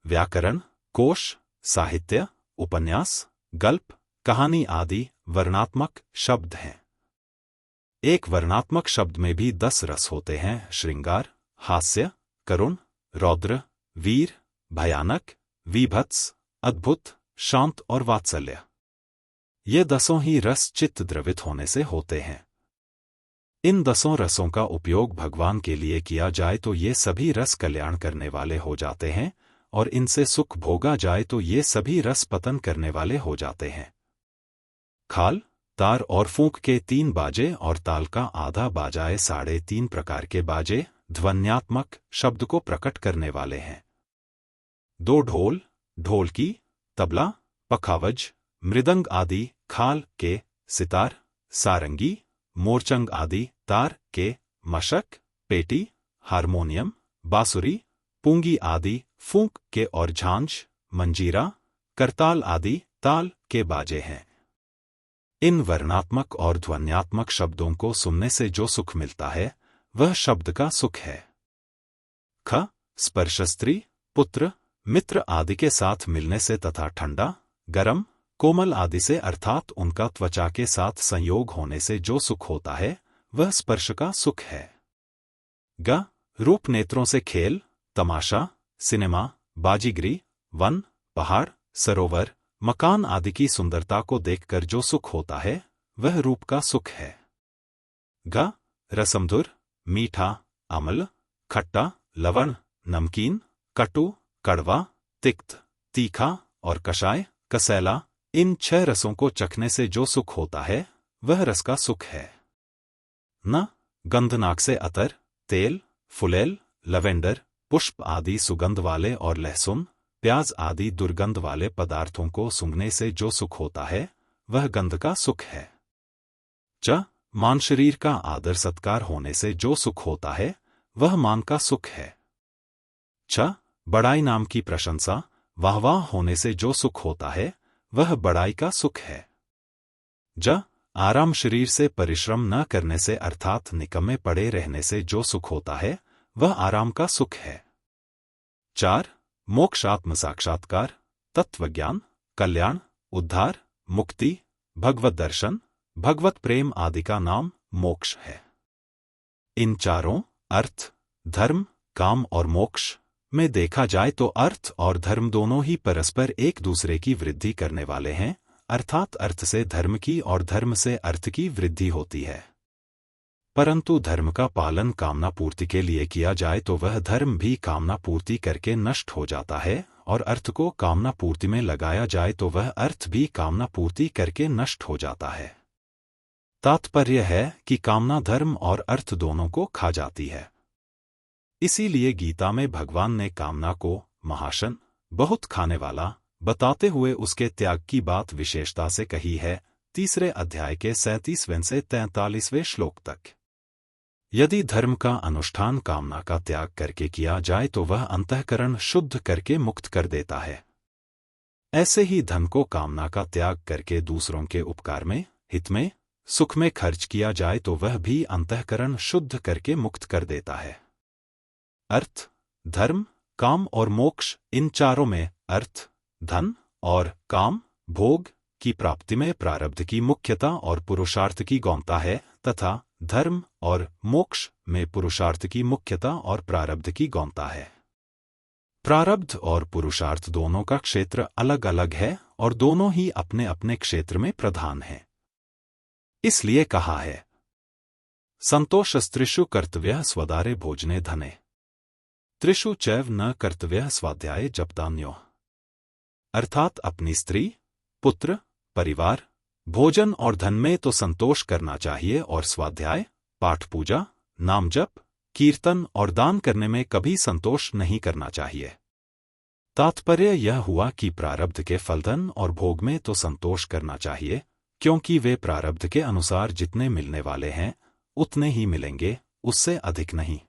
व्याकरण, कोश, साहित्य, उपन्यास, गल्प, कहानी आदि वर्णात्मक शब्द हैं। एक वर्णात्मक शब्द में भी 10 रस होते हैं, श्रृंगार, हास्य, करुण, रौद्र, वीर, भयानक, वीभत्स, अद्भुत, शांत और वात्सल्य। ये 10 ही रस चित्त द्रवित होने से होते हैं। इन 10 रसों का उपयोग भगवान के लिए किया जाए तो ये सभी रस कल्याण करने वाले हो जाते हैं, और इनसे सुख भोगा जाए तो ये सभी रस पतन करने वाले हो जाते हैं। खाल, तार और फूंक के 3 बाजे और ताल का आधा बाजाए 3.5 प्रकार के बाजे ध्वन्यात्मक शब्द को प्रकट करने वाले हैं। 2 ढोल, ढोलकी, तबला, पखावज, मृदंग आदि खाल के, सितार, सारंगी, मोरचंग आदि तार के, मशक, पेटी, हारमोनियम, बांसुरी, पूंगी आदि फूंक के और झांझ, मंजीरा, करताल आदि ताल के बाजे हैं। इन वर्णात्मक और ध्वन्यात्मक शब्दों को सुनने से जो सुख मिलता है वह शब्द का सुख है। ख, स्पर्श स्त्री, पुत्र, मित्र आदि के साथ मिलने से तथा ठंडा, गरम, कोमल आदि से अर्थात उनका त्वचा के साथ संयोग होने से जो सुख होता है वह स्पर्श का सुख है। ग, रूप नेत्रों से खेल, तमाशा, सिनेमा, बाजीगरी, वन, पहाड़, सरोवर, मकान आदि की सुंदरता को देखकर जो सुख होता है वह रूप का सुख है। ग, रसमधुर, मीठा, अम्ल, खट्टा, लवण, नमकीन, कटु, कड़वा, तिक्त, तीखा और कषाय, कसैला, इन 6 रसों को चखने से जो सुख होता है वह रस का सुख है। न, गंधनाक से अतर, तेल, फुलेल, लवेंडर, पुष्प आदि सुगंध वाले और लहसुन, प्याज आदि दुर्गंध वाले पदार्थों को सूंघने से जो सुख होता है वह गंध का सुख है। च, मान शरीर का आदर सत्कार होने से जो सुख होता है वह मान का सुख है। छ, बड़ाई नाम की प्रशंसा, वाहवाह होने से जो सुख होता है वह बड़ाई का सुख है। आराम शरीर से परिश्रम न करने से अर्थात निकम्मे पड़े रहने से जो सुख होता है वह आराम का सुख है। 4 मोक्ष आत्म साक्षात्कार, तत्वज्ञान, कल्याण, उद्धार, मुक्ति, भगवत दर्शन, भगवत प्रेम आदि का नाम मोक्ष है। इन चारों अर्थ, धर्म, काम और मोक्ष में देखा जाए तो अर्थ और धर्म दोनों ही परस्पर एक दूसरे की वृद्धि करने वाले हैं, अर्थात अर्थ से धर्म की और धर्म से अर्थ की वृद्धि होती है। परंतु धर्म का पालन कामना पूर्ति के लिए किया जाए तो वह धर्म भी कामना पूर्ति करके नष्ट हो जाता है, और अर्थ को कामना पूर्ति में लगाया जाए तो वह अर्थ भी कामना पूर्ति करके नष्ट हो जाता है। तात्पर्य है कि कामना धर्म और अर्थ दोनों को खा जाती है। इसीलिए गीता में भगवान ने कामना को महाशन, बहुत खाने वाला बताते हुए उसके त्याग की बात विशेषता से कही है, 3 अध्याय के 37वें से 43वें श्लोक तक। यदि धर्म का अनुष्ठान कामना का त्याग करके किया जाए तो वह अंतःकरण शुद्ध करके मुक्त कर देता है। ऐसे ही धन को कामना का त्याग करके दूसरों के उपकार में, हित में, सुख में खर्च किया जाए तो वह भी अंतःकरण शुद्ध करके मुक्त कर देता है। अर्थ, धर्म, काम और मोक्ष, इन चारों में अर्थ, धन और काम, भोग की प्राप्ति में प्रारब्ध की मुख्यता और पुरुषार्थ की गौणता है, तथा धर्म और मोक्ष में पुरुषार्थ की मुख्यता और प्रारब्ध की गौणता है। प्रारब्ध और पुरुषार्थ दोनों का क्षेत्र अलग अलग है और दोनों ही अपने अपने क्षेत्र में प्रधान हैं। इसलिए कहा है, संतोषस्त्रिषु कर्तव्यः स्वदारे भोजने धने, त्रिषु चैव न कर्तव्यः स्वाध्याये जपदान्योः। अर्थात अपनी स्त्री, पुत्र, परिवार, भोजन और धन में तो संतोष करना चाहिए और स्वाध्याय, पाठ पूजा, नाम जप, कीर्तन और दान करने में कभी संतोष नहीं करना चाहिए। तात्पर्य यह हुआ कि प्रारब्ध के फलधन और भोग में तो संतोष करना चाहिए, क्योंकि वे प्रारब्ध के अनुसार जितने मिलने वाले हैं उतने ही मिलेंगे, उससे अधिक नहीं।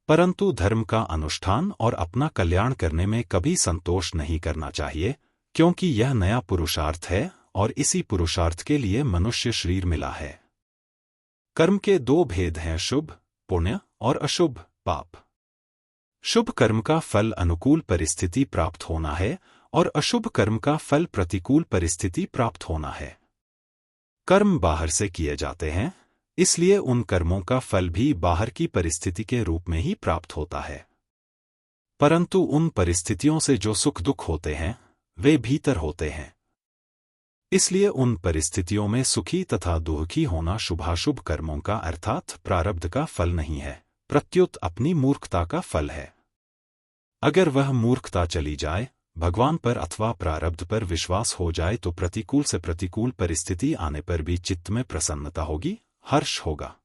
परंतु धर्म का अनुष्ठान और अपना कल्याण करने में कभी संतोष नहीं करना चाहिए, क्योंकि यह नया पुरुषार्थ है और इसी पुरुषार्थ के लिए मनुष्य शरीर मिला है। कर्म के 2 भेद हैं, शुभ पुण्य और अशुभ पाप। शुभ कर्म का फल अनुकूल परिस्थिति प्राप्त होना है और अशुभ कर्म का फल प्रतिकूल परिस्थिति प्राप्त होना है। कर्म बाहर से किए जाते हैं, इसलिए उन कर्मों का फल भी बाहर की परिस्थिति के रूप में ही प्राप्त होता है। परंतु उन परिस्थितियों से जो सुख दुख होते हैं वे भीतर होते हैं। इसलिए उन परिस्थितियों में सुखी तथा दुखी होना शुभाशुभ कर्मों का अर्थात प्रारब्ध का फल नहीं है, प्रत्युत अपनी मूर्खता का फल है। अगर वह मूर्खता चली जाए, भगवान पर अथवा प्रारब्ध पर विश्वास हो जाए तो प्रतिकूल से प्रतिकूल परिस्थिति आने पर भी चित्त में प्रसन्नता होगी, हर्ष होगा।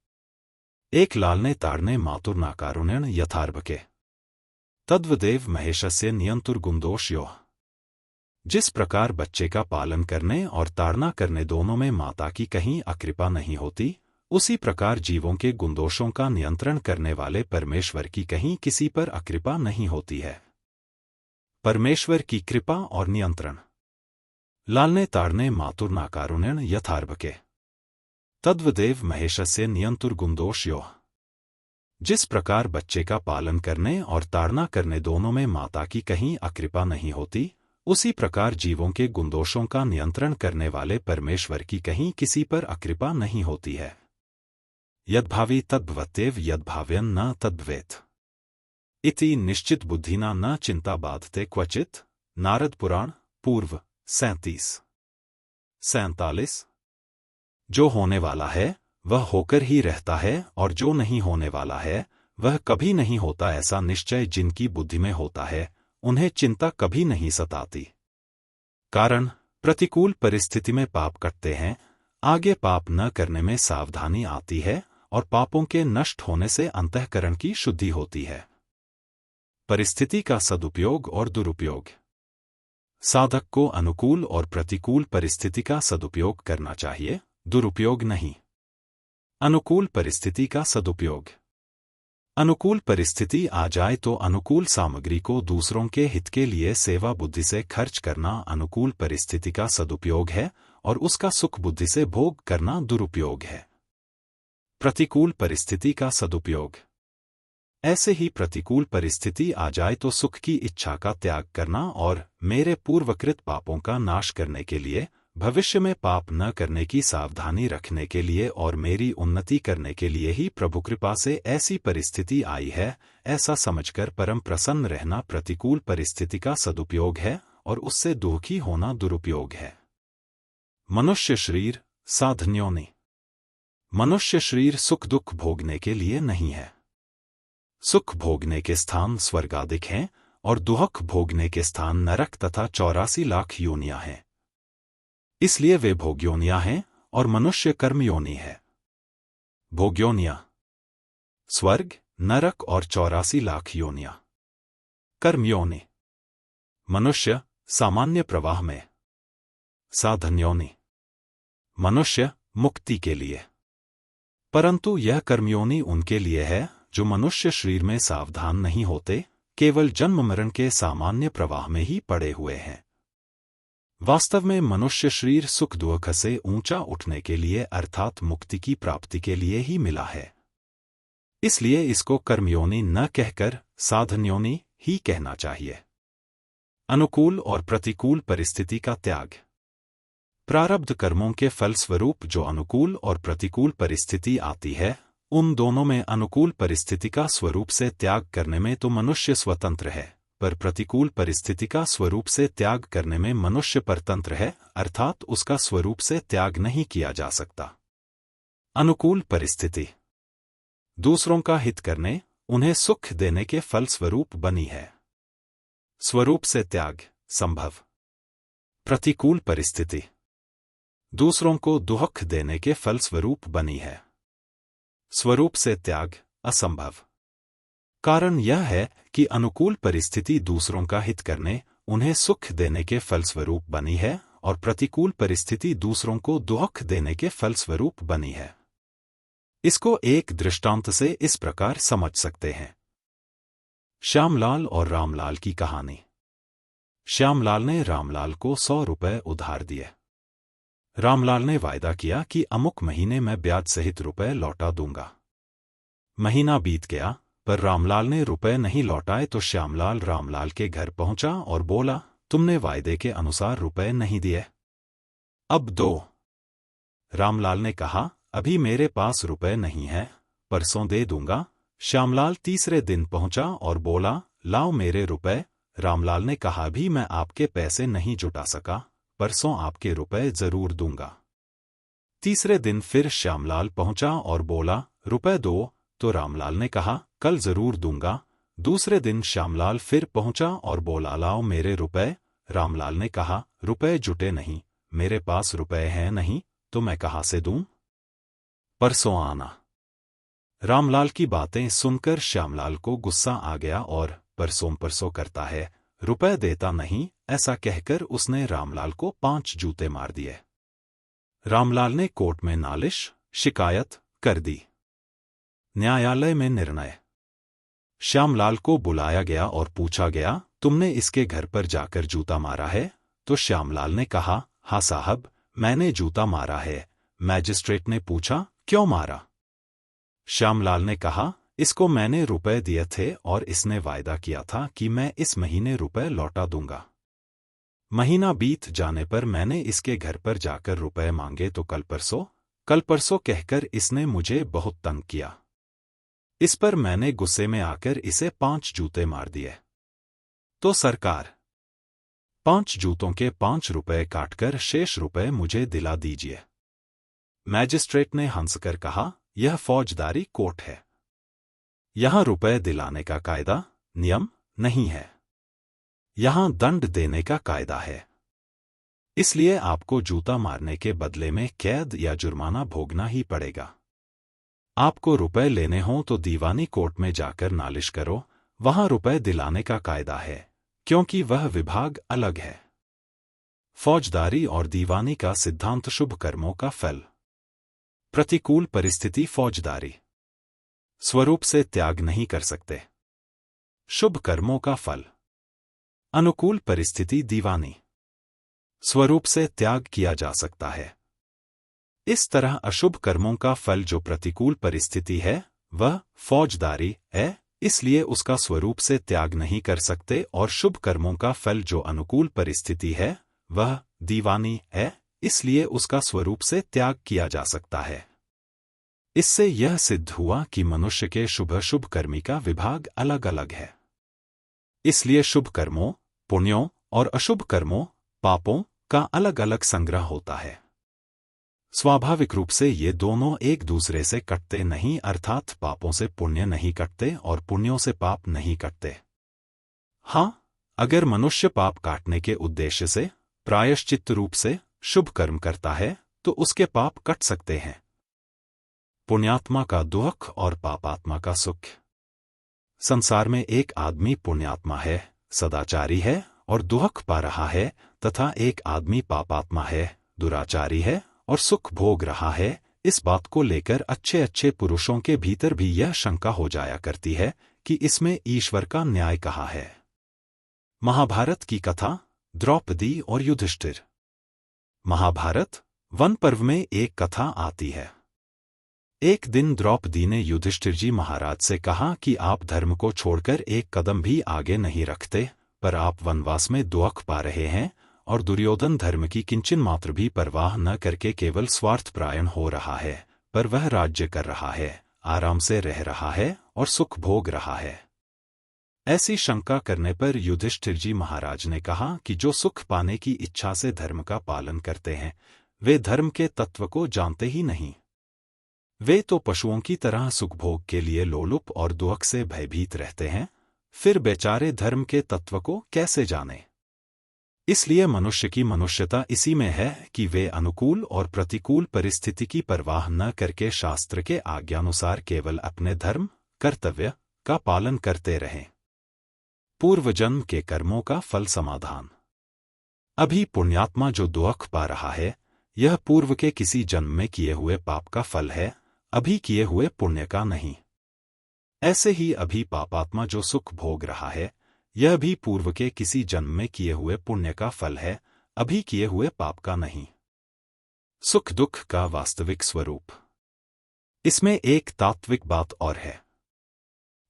एक लालने ताड़ने मातुर्नाकारुण्यन यथार्भके तद्वदेव महेशस्य नियंतुर्गुंदोषयोः। जिस प्रकार बच्चे का पालन करने और ताड़ना करने दोनों में माता की कहीं अकृपा नहीं होती, उसी प्रकार जीवों के गुणदोषों का नियंत्रण करने वाले परमेश्वर की कहीं किसी पर अकृपा नहीं होती है। परमेश्वर की कृपा और नियंत्रण। लालने ताड़ने मातुर्नाकारुण्यन यथार्भके तद्वदेव महेशस्य नियंतुर्गुंदोषयोः। जिस प्रकार बच्चे का पालन करने और ताड़ना करने दोनों में माता की कहीं अकृपा नहीं होती, उसी प्रकार जीवों के गुणदोषों का नियंत्रण करने वाले परमेश्वर की कहीं किसी पर अकृपा नहीं होती है। यद्भावी तद्भवत्येव यद्भाव्यं न तद्भवेत् इति निश्चित बुद्धिना न चिंता बाधते क्वचित्। नारद पुराण पूर्व 37-47। जो होने वाला है वह होकर ही रहता है और जो नहीं होने वाला है वह कभी नहीं होता, ऐसा निश्चय जिनकी बुद्धि में होता है उन्हें चिंता कभी नहीं सताती। कारण, प्रतिकूल परिस्थिति में पाप करते हैं, आगे पाप न करने में सावधानी आती है और पापों के नष्ट होने से अंतःकरण की शुद्धि होती है। परिस्थिति का सदुपयोग और दुरुपयोग। साधक को अनुकूल और प्रतिकूल परिस्थिति का सदुपयोग करना चाहिए, दुरुपयोग नहीं। अनुकूल परिस्थिति का सदुपयोग। अनुकूल परिस्थिति आ जाए तो अनुकूल सामग्री को दूसरों के हित के लिए सेवा बुद्धि से खर्च करना अनुकूल परिस्थिति का सदुपयोग है और उसका सुख बुद्धि से भोग करना दुरुपयोग है। प्रतिकूल परिस्थिति का सदुपयोग। ऐसे ही प्रतिकूल परिस्थिति आ जाए तो सुख की इच्छा का त्याग करना और मेरे पूर्वकृत पापों का नाश करने के लिए, भविष्य में पाप न करने की सावधानी रखने के लिए और मेरी उन्नति करने के लिए ही प्रभु कृपा से ऐसी परिस्थिति आई है, ऐसा समझकर परम प्रसन्न रहना प्रतिकूल परिस्थिति का सदुपयोग है और उससे दुखी होना दुरुपयोग है। मनुष्य शरीर साधन्योनि। मनुष्य शरीर सुख दुख भोगने के लिए नहीं है। सुख भोगने के स्थान स्वर्गादिक हैं और दुख भोगने के स्थान नरक तथा 84 लाख योनियां हैं। इसलिए वे भोग्योनियां हैं और मनुष्य कर्मयोनि है। भोग्योनियां स्वर्ग, नरक और 84 लाख योनियां। कर्मयोनि मनुष्य सामान्य प्रवाह में। साधन्योनि मनुष्य मुक्ति के लिए। परंतु यह कर्मयोनि उनके लिए है जो मनुष्य शरीर में सावधान नहीं होते, केवल जन्म मरण के सामान्य प्रवाह में ही पड़े हुए हैं। वास्तव में मनुष्य शरीर सुख दुख से ऊंचा उठने के लिए अर्थात मुक्ति की प्राप्ति के लिए ही मिला है। इसलिए इसको कर्मयोनि न कहकर साधन्योनि ही कहना चाहिए। अनुकूल और प्रतिकूल परिस्थिति का त्याग। प्रारब्ध कर्मों के फलस्वरूप जो अनुकूल और प्रतिकूल परिस्थिति आती है, उन दोनों में अनुकूल परिस्थिति का स्वरूप से त्याग करने में तो मनुष्य स्वतंत्र है, पर प्रतिकूल परिस्थिति का स्वरूप से त्याग करने में मनुष्य परतंत्र है, अर्थात उसका स्वरूप से त्याग नहीं किया जा सकता। अनुकूल परिस्थिति दूसरों का हित करने, उन्हें सुख देने के फलस्वरूप बनी है। स्वरूप से त्याग संभव। प्रतिकूल परिस्थिति दूसरों को दुख देने के फलस्वरूप बनी है। स्वरूप से त्याग असंभव। कारण यह है कि अनुकूल परिस्थिति दूसरों का हित करने, उन्हें सुख देने के फलस्वरूप बनी है और प्रतिकूल परिस्थिति दूसरों को दुख देने के फलस्वरूप बनी है। इसको एक दृष्टांत से इस प्रकार समझ सकते हैं। श्यामलाल और रामलाल की कहानी। श्यामलाल ने रामलाल को 100 रुपए उधार दिए। रामलाल ने वायदा किया कि अमुक महीने में ब्याज सहित रुपए लौटा दूंगा। महीना बीत गया, पर रामलाल ने रुपए नहीं लौटाए तो श्यामलाल रामलाल के घर पहुंचा और बोला, तुमने वायदे के अनुसार रुपए नहीं दिए, अब दो। रामलाल ने कहा, अभी मेरे पास रुपए नहीं है, परसों दे दूंगा। श्यामलाल तीसरे दिन पहुंचा और बोला, लाओ मेरे रुपए। रामलाल ने कहा, भी मैं आपके पैसे नहीं जुटा सका, परसों आपके रुपए जरूर दूंगा। तीसरे दिन फिर श्यामलाल पहुंचा और बोला, रुपए दो। तो रामलाल ने कहा, कल जरूर दूंगा। दूसरे दिन श्यामलाल फिर पहुंचा और बोला, लाओ मेरे रुपए। रामलाल ने कहा, रुपए जुटे नहीं, मेरे पास रुपए हैं नहीं, तो मैं कहां से दूं? परसों आना। रामलाल की बातें सुनकर श्यामलाल को गुस्सा आ गया और परसों करता है, रुपए देता नहीं, ऐसा कहकर उसने रामलाल को 5 जूते मार दिए। रामलाल ने कोर्ट में नालिश शिकायत कर दी। न्यायालय में निर्णय। श्यामलाल को बुलाया गया और पूछा गया, तुमने इसके घर पर जाकर जूता मारा है? तो श्यामलाल ने कहा, हाँ साहब, मैंने जूता मारा है। मैजिस्ट्रेट ने पूछा, क्यों मारा? श्यामलाल ने कहा, इसको मैंने रुपए दिए थे और इसने वायदा किया था कि मैं इस महीने रुपए लौटा दूंगा। महीना बीत जाने पर मैंने इसके घर पर जाकर रुपए मांगे तो कल परसों कहकर इसने मुझे बहुत तंग किया। इस पर मैंने गुस्से में आकर इसे 5 जूते मार दिए। तो सरकार 5 जूतों के 5 रुपए काटकर शेष रुपए मुझे दिला दीजिए। मैजिस्ट्रेट ने हंसकर कहा, यह फौजदारी कोर्ट है, यहां रुपए दिलाने का कायदा नियम नहीं है, यहां दंड देने का कायदा है। इसलिए आपको जूता मारने के बदले में कैद या जुर्माना भोगना ही पड़ेगा। आपको रुपए लेने हों तो दीवानी कोर्ट में जाकर नालिश करो, वहां रुपए दिलाने का कायदा है, क्योंकि वह विभाग अलग है। फौजदारी और दीवानी का सिद्धांत शुभ कर्मों का फल। प्रतिकूल परिस्थिति फौजदारी। स्वरूप से त्याग नहीं कर सकते। शुभ कर्मों का फल। अनुकूल परिस्थिति दीवानी। स्वरूप से त्याग किया जा सकता है। इस तरह अशुभ कर्मों का फल जो प्रतिकूल परिस्थिति है वह फौजदारी है, इसलिए उसका स्वरूप से त्याग नहीं कर सकते, और शुभ कर्मों का फल जो अनुकूल परिस्थिति है वह दीवानी है, इसलिए उसका स्वरूप से त्याग किया जा सकता है। इससे यह सिद्ध हुआ कि मनुष्य के शुभ कर्मी का विभाग अलग अलग है। इसलिए शुभ कर्मों, पुण्यों और अशुभ कर्मों, पापों का अलग अलग संग्रह होता है। स्वाभाविक रूप से ये दोनों एक दूसरे से कटते नहीं, अर्थात पापों से पुण्य नहीं कटते और पुण्यों से पाप नहीं कटते। हाँ, अगर मनुष्य पाप काटने के उद्देश्य से प्रायश्चित्त रूप से शुभ कर्म करता है तो उसके पाप कट सकते हैं। पुण्यात्मा का दुख और पापात्मा का सुख। संसार में एक आदमी पुण्यात्मा है, सदाचारी है और दुख पा रहा है, तथा एक आदमी पापात्मा है, दुराचारी है और सुख भोग रहा है। इस बात को लेकर अच्छे अच्छे पुरुषों के भीतर भी यह शंका हो जाया करती है कि इसमें ईश्वर का न्याय कहाँ है। महाभारत की कथा, द्रौपदी और युधिष्ठिर। महाभारत वन पर्व में एक कथा आती है। एक दिन द्रौपदी ने युधिष्ठिर जी महाराज से कहा कि आप धर्म को छोड़कर एक कदम भी आगे नहीं रखते, पर आप वनवास में दुख पा रहे हैं, और दुर्योधन धर्म की किंचन मात्र भी परवाह न करके केवल स्वार्थपरायण हो रहा है, पर वह राज्य कर रहा है, आराम से रह रहा है और सुख भोग रहा है। ऐसी शंका करने पर युधिष्ठिर जी महाराज ने कहा कि जो सुख पाने की इच्छा से धर्म का पालन करते हैं वे धर्म के तत्व को जानते ही नहीं। वे तो पशुओं की तरह सुख भोग के लिए लोलुप और दुख से भयभीत रहते हैं, फिर बेचारे धर्म के तत्व को कैसे जाने। इसलिए मनुष्य की मनुष्यता इसी में है कि वे अनुकूल और प्रतिकूल परिस्थिति की परवाह न करके शास्त्र के आज्ञानुसार केवल अपने धर्म कर्तव्य का पालन करते रहें। पूर्व जन्म के कर्मों का फल समाधान। अभी पुण्यात्मा जो दुख पा रहा है यह पूर्व के किसी जन्म में किए हुए पाप का फल है, अभी किए हुए पुण्य का नहीं। ऐसे ही अभी पापात्मा जो सुख भोग रहा है यह भी पूर्व के किसी जन्म में किए हुए पुण्य का फल है, अभी किए हुए पाप का नहीं। सुख दुख का वास्तविक स्वरूप। इसमें एक तात्विक बात और है।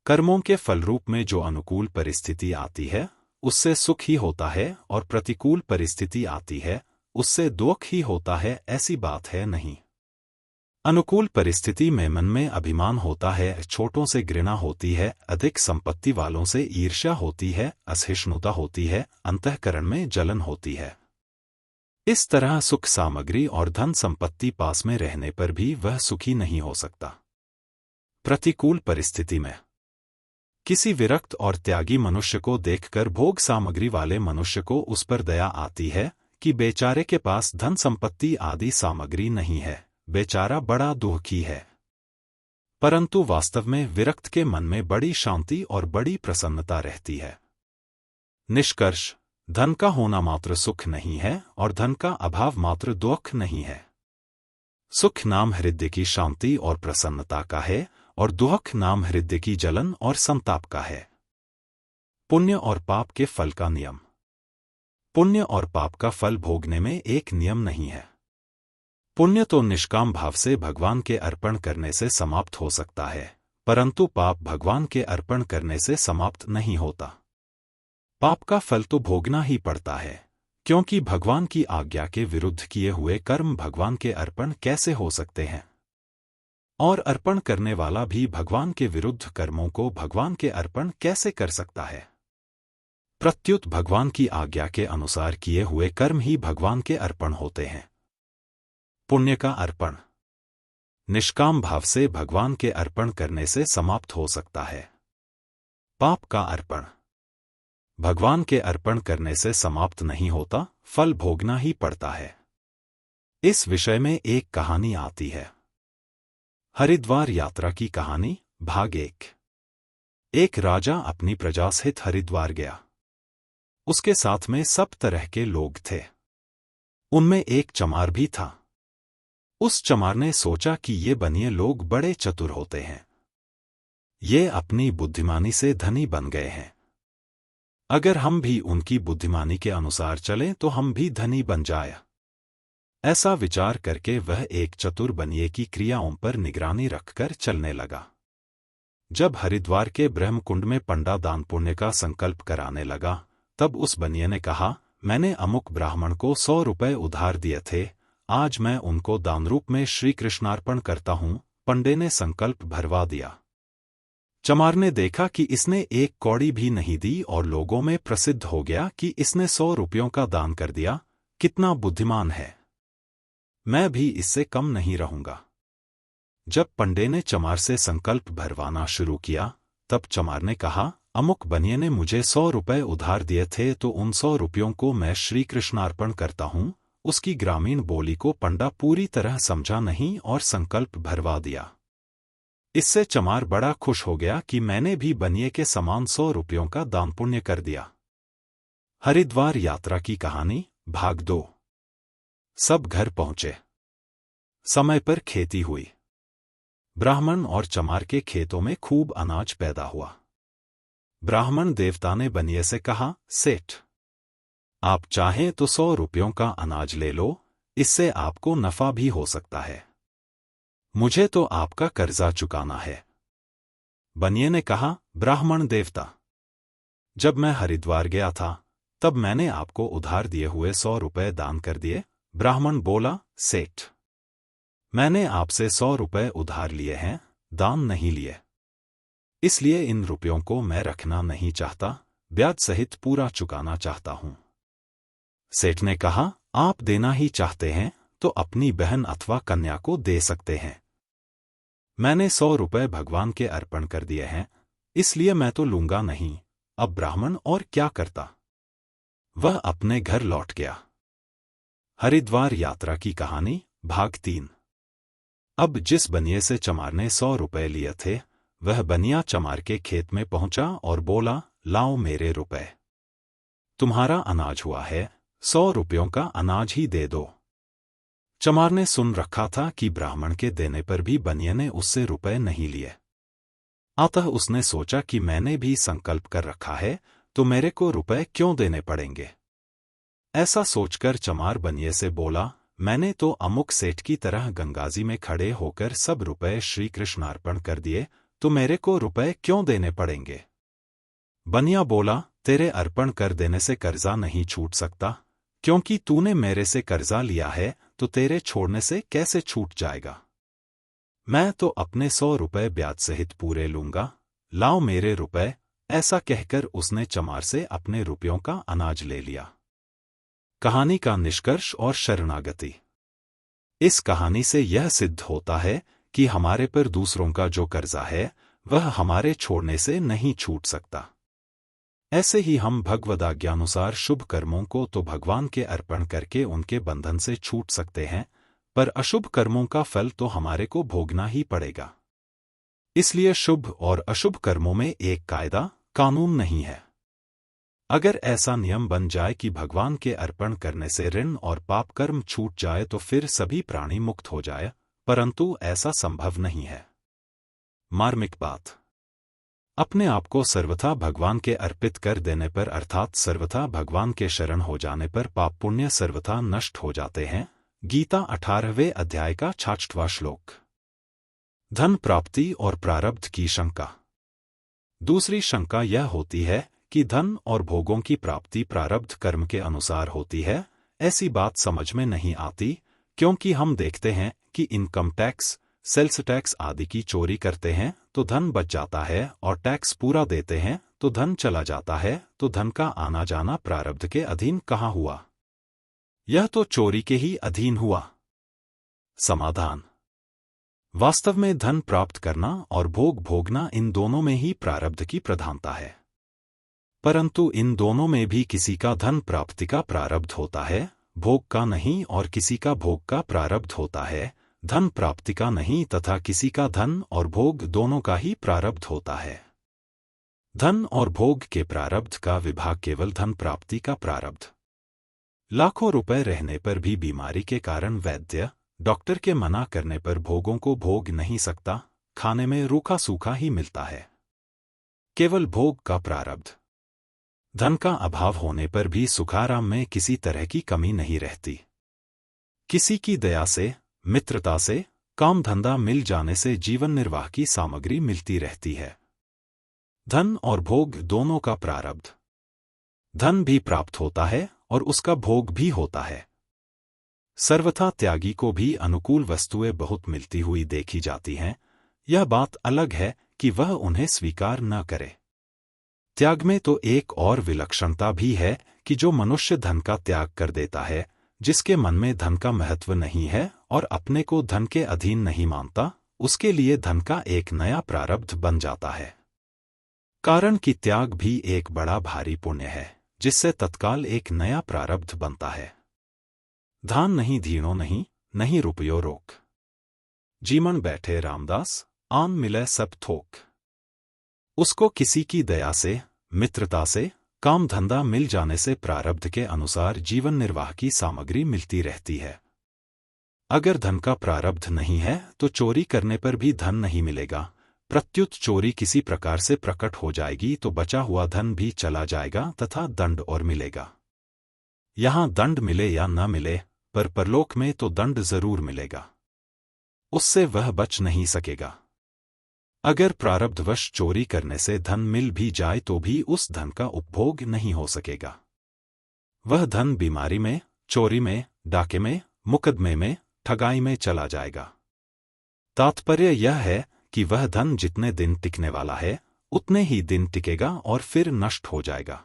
कर्मों के फलरूप में जो अनुकूल परिस्थिति आती है उससे सुख ही होता है, और प्रतिकूल परिस्थिति आती है उससे दुख ही होता है, ऐसी बात है नहीं। अनुकूल परिस्थिति में मन में अभिमान होता है, छोटों से घृणा होती है, अधिक संपत्ति वालों से ईर्ष्या होती है, असहिष्णुता होती है, अंतःकरण में जलन होती है। इस तरह सुख सामग्री और धन संपत्ति पास में रहने पर भी वह सुखी नहीं हो सकता। प्रतिकूल परिस्थिति में किसी विरक्त और त्यागी मनुष्य को देखकर भोग सामग्री वाले मनुष्य को उस पर दया आती है कि बेचारे के पास धन संपत्ति आदि सामग्री नहीं है, बेचारा बड़ा दुखी है। परंतु वास्तव में विरक्त के मन में बड़ी शांति और बड़ी प्रसन्नता रहती है। निष्कर्ष, धन का होना मात्र सुख नहीं है और धन का अभाव मात्र दुख नहीं है। सुख नाम हृदय की शांति और प्रसन्नता का है और दुख नाम हृदय की जलन और संताप का है। पुण्य और पाप के फल का नियम। पुण्य और पाप का फल भोगने में एक नियम नहीं है। पुण्य तो निष्काम भाव से भगवान के अर्पण करने से समाप्त हो सकता है, परंतु पाप भगवान के अर्पण करने से समाप्त नहीं होता। पाप का फल तो भोगना ही पड़ता है, क्योंकि भगवान की आज्ञा के विरुद्ध किए हुए कर्म भगवान के अर्पण कैसे हो सकते हैं, और अर्पण करने वाला भी भगवान के विरुद्ध कर्मों को भगवान के अर्पण कैसे कर सकता है। प्रत्युत भगवान की आज्ञा के अनुसार किए हुए कर्म ही भगवान के अर्पण होते हैं। पुण्य का अर्पण निष्काम भाव से भगवान के अर्पण करने से समाप्त हो सकता है। पाप का अर्पण भगवान के अर्पण करने से समाप्त नहीं होता, फल भोगना ही पड़ता है। इस विषय में एक कहानी आती है। हरिद्वार यात्रा की कहानी, भाग 1। एक राजा अपनी प्रजा सहित हरिद्वार गया। उसके साथ में सब तरह के लोग थे। उनमें एक चमार भी था। उस चमार ने सोचा कि ये बनिए लोग बड़े चतुर होते हैं। ये अपनी बुद्धिमानी से धनी बन गए हैं। अगर हम भी उनकी बुद्धिमानी के अनुसार चलें तो हम भी धनी बन जाए। ऐसा विचार करके वह एक चतुर बनिए की क्रियाओं पर निगरानी रखकर चलने लगा। जब हरिद्वार के ब्रह्मकुंड में पंडा दान पुण्य का संकल्प कराने लगा, तब उस बनिए ने कहा, मैंने अमुक ब्राह्मण को 100 रुपए उधार दिए थे, आज मैं उनको दान रूप में श्री कृष्णार्पण करता हूं। पंडे ने संकल्प भरवा दिया। चमार ने देखा कि इसने एक कौड़ी भी नहीं दी और लोगों में प्रसिद्ध हो गया कि इसने 100 रुपयों का दान कर दिया। कितना बुद्धिमान है, मैं भी इससे कम नहीं रहूंगा। जब पंडे ने चमार से संकल्प भरवाना शुरू किया, तब चमार ने कहा, अमुक बनिए ने मुझे 100 रुपए उधार दिए थे तो उन 100 रुपयों को मैं श्री कृष्णार्पण करता हूं। उसकी ग्रामीण बोली को पंडा पूरी तरह समझा नहीं और संकल्प भरवा दिया। इससे चमार बड़ा खुश हो गया कि मैंने भी बनिए के समान 100 रुपयों का दान पुण्य कर दिया। हरिद्वार यात्रा की कहानी भाग 2। सब घर पहुंचे। समय पर खेती हुई। ब्राह्मण और चमार के खेतों में खूब अनाज पैदा हुआ। ब्राह्मण देवता ने बनिए से कहा, सेठ, आप चाहें तो 100 रुपयों का अनाज ले लो, इससे आपको नफा भी हो सकता है। मुझे तो आपका कर्जा चुकाना है। बनिए ने कहा, ब्राह्मण देवता, जब मैं हरिद्वार गया था तब मैंने आपको उधार दिए हुए 100 रुपए दान कर दिए। ब्राह्मण बोला, सेठ, मैंने आपसे 100 रुपए उधार लिए हैं, दान नहीं लिए। इसलिए इन रुपयों को मैं रखना नहीं चाहता, ब्याज सहित पूरा चुकाना चाहता हूं। सेठ ने कहा, आप देना ही चाहते हैं तो अपनी बहन अथवा कन्या को दे सकते हैं। मैंने 100 रुपए भगवान के अर्पण कर दिए हैं, इसलिए मैं तो लूंगा नहीं। अब ब्राह्मण और क्या करता, वह अपने घर लौट गया। हरिद्वार यात्रा की कहानी भाग 3। अब जिस बनिए से चमार ने 100 रुपए लिए थे, वह बनिया चमार के खेत में पहुंचा और बोला, लाओ मेरे रुपए, तुम्हारा अनाज हुआ है, 100 रुपयों का अनाज ही दे दो। चमार ने सुन रखा था कि ब्राह्मण के देने पर भी बनिए ने उससे रुपए नहीं लिए। अतः उसने सोचा कि मैंने भी संकल्प कर रखा है तो मेरे को रुपए क्यों देने पड़ेंगे। ऐसा सोचकर चमार बनिए से बोला, मैंने तो अमुक सेठ की तरह गंगाजी में खड़े होकर सब रुपए श्री कृष्णार्पण कर दिए, तो मेरे को रुपए क्यों देने पड़ेंगे। बनिया बोला, तेरे अर्पण कर देने से कर्जा नहीं छूट सकता, क्योंकि तूने मेरे से कर्जा लिया है तो तेरे छोड़ने से कैसे छूट जाएगा। मैं तो अपने 100 रुपए ब्याज सहित पूरे लूंगा, लाओ मेरे रुपए। ऐसा कहकर उसने चमार से अपने रुपयों का अनाज ले लिया। कहानी का निष्कर्ष और शरणागति। इस कहानी से यह सिद्ध होता है कि हमारे पर दूसरों का जो कर्जा है वह हमारे छोड़ने से नहीं छूट सकता। ऐसे ही हम भगवदाज्ञानुसार शुभ कर्मों को तो भगवान के अर्पण करके उनके बंधन से छूट सकते हैं, पर अशुभ कर्मों का फल तो हमारे को भोगना ही पड़ेगा। इसलिए शुभ और अशुभ कर्मों में एक कायदा कानून नहीं है। अगर ऐसा नियम बन जाए कि भगवान के अर्पण करने से ऋण और पाप कर्म छूट जाए तो फिर सभी प्राणी मुक्त हो जाए, परंतु ऐसा संभव नहीं है। मार्मिक बात, अपने आप को सर्वथा भगवान के अर्पित कर देने पर अर्थात सर्वथा भगवान के शरण हो जाने पर पाप पुण्य सर्वथा नष्ट हो जाते हैं। गीता 18वें अध्याय का 66वां श्लोक। धन प्राप्ति और प्रारब्ध की शंका। दूसरी शंका यह होती है कि धन और भोगों की प्राप्ति प्रारब्ध कर्म के अनुसार होती है। ऐसी बात समझ में नहीं आती, क्योंकि हम देखते हैं कि इनकम टैक्स, सेल्स टैक्स आदि की चोरी करते हैं तो धन बच जाता है, और टैक्स पूरा देते हैं तो धन चला जाता है, तो धन का आना जाना प्रारब्ध के अधीन कहाँ हुआ, यह तो चोरी के ही अधीन हुआ। समाधान, वास्तव में धन प्राप्त करना और भोग भोगना इन दोनों में ही प्रारब्ध की प्रधानता है, परंतु इन दोनों में भी किसी का धन प्राप्ति का प्रारब्ध होता है, भोग का नहीं, और किसी का भोग का प्रारब्ध होता है, धन प्राप्ति का नहीं, तथा किसी का धन और भोग दोनों का ही प्रारब्ध होता है। धन और भोग के प्रारब्ध का विभाग केवल धन प्राप्ति का प्रारब्ध। लाखों रुपए रहने पर भी बीमारी के कारण वैद्य डॉक्टर के मना करने पर भोगों को भोग नहीं सकता, खाने में रूखा सूखा ही मिलता है। केवल भोग का प्रारब्ध। धन का अभाव होने पर भी सुखाराम में किसी तरह की कमी नहीं रहती। किसी की दया से, मित्रता से, काम धंधा मिल जाने से जीवन निर्वाह की सामग्री मिलती रहती है। धन और भोग दोनों का प्रारब्ध। धन भी प्राप्त होता है और उसका भोग भी होता है। सर्वथा त्यागी को भी अनुकूल वस्तुएं बहुत मिलती हुई देखी जाती हैं। यह बात अलग है कि वह उन्हें स्वीकार न करे। त्याग में तो एक और विलक्षणता भी है कि जो मनुष्य धन का त्याग कर देता है, जिसके मन में धन का महत्व नहीं है और अपने को धन के अधीन नहीं मानता, उसके लिए धन का एक नया प्रारब्ध बन जाता है। कारण कि त्याग भी एक बड़ा भारी पुण्य है, जिससे तत्काल एक नया प्रारब्ध बनता है। धान नहीं धीणो नहीं, नहीं रुपयो रोक। जीवन बैठे रामदास, आन मिले सब थोक। उसको किसी की दया से, मित्रता से, काम धंधा मिल जाने से प्रारब्ध के अनुसार जीवन निर्वाह की सामग्री मिलती रहती है। अगर धन का प्रारब्ध नहीं है तो चोरी करने पर भी धन नहीं मिलेगा। प्रत्युत चोरी किसी प्रकार से प्रकट हो जाएगी तो बचा हुआ धन भी चला जाएगा तथा दंड और मिलेगा। यहां दंड मिले या न मिले, पर परलोक में तो दंड जरूर मिलेगा। उससे वह बच नहीं सकेगा। अगर प्रारब्धवश चोरी करने से धन मिल भी जाए तो भी उस धन का उपभोग नहीं हो सकेगा। वह धन बीमारी में, चोरी में, डाके में, मुकदमे में, ठगाई में चला जाएगा। तात्पर्य यह है कि वह धन जितने दिन टिकने वाला है, उतने ही दिन टिकेगा और फिर नष्ट हो जाएगा।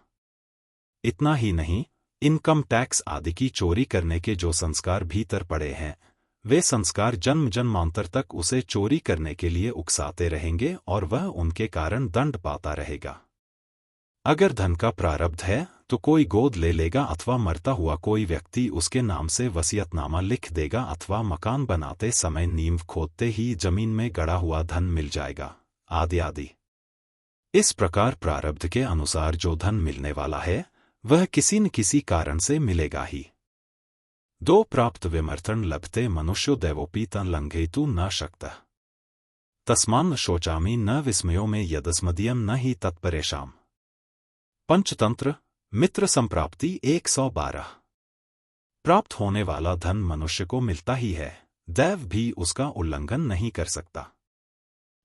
इतना ही नहीं, इनकम टैक्स आदि की चोरी करने के जो संस्कार भीतर पड़े हैं, वे संस्कार जन्म जन्मांतर तक उसे चोरी करने के लिए उकसाते रहेंगे और वह उनके कारण दंड पाता रहेगा। अगर धन का प्रारब्ध है तो कोई गोद ले लेगा अथवा मरता हुआ कोई व्यक्ति उसके नाम से वसीयतनामा लिख देगा अथवा मकान बनाते समय नींव खोदते ही जमीन में गड़ा हुआ धन मिल जाएगा, आदि आदि। इस प्रकार प्रारब्ध के अनुसार जो धन मिलने वाला है वह किसी न किसी कारण से मिलेगा ही। दो प्राप्त विमर्थन लभते मनुष्यो दैवोपी तन लंघेतु न शक्तः। तस्मान्न शोचामि न विस्मयो में यदस्मदीयम न ही तत्परेशाम। पंचतंत्र मित्र संप्राप्ति 112। प्राप्त होने वाला धन मनुष्य को मिलता ही है, दैव भी उसका उल्लंघन नहीं कर सकता।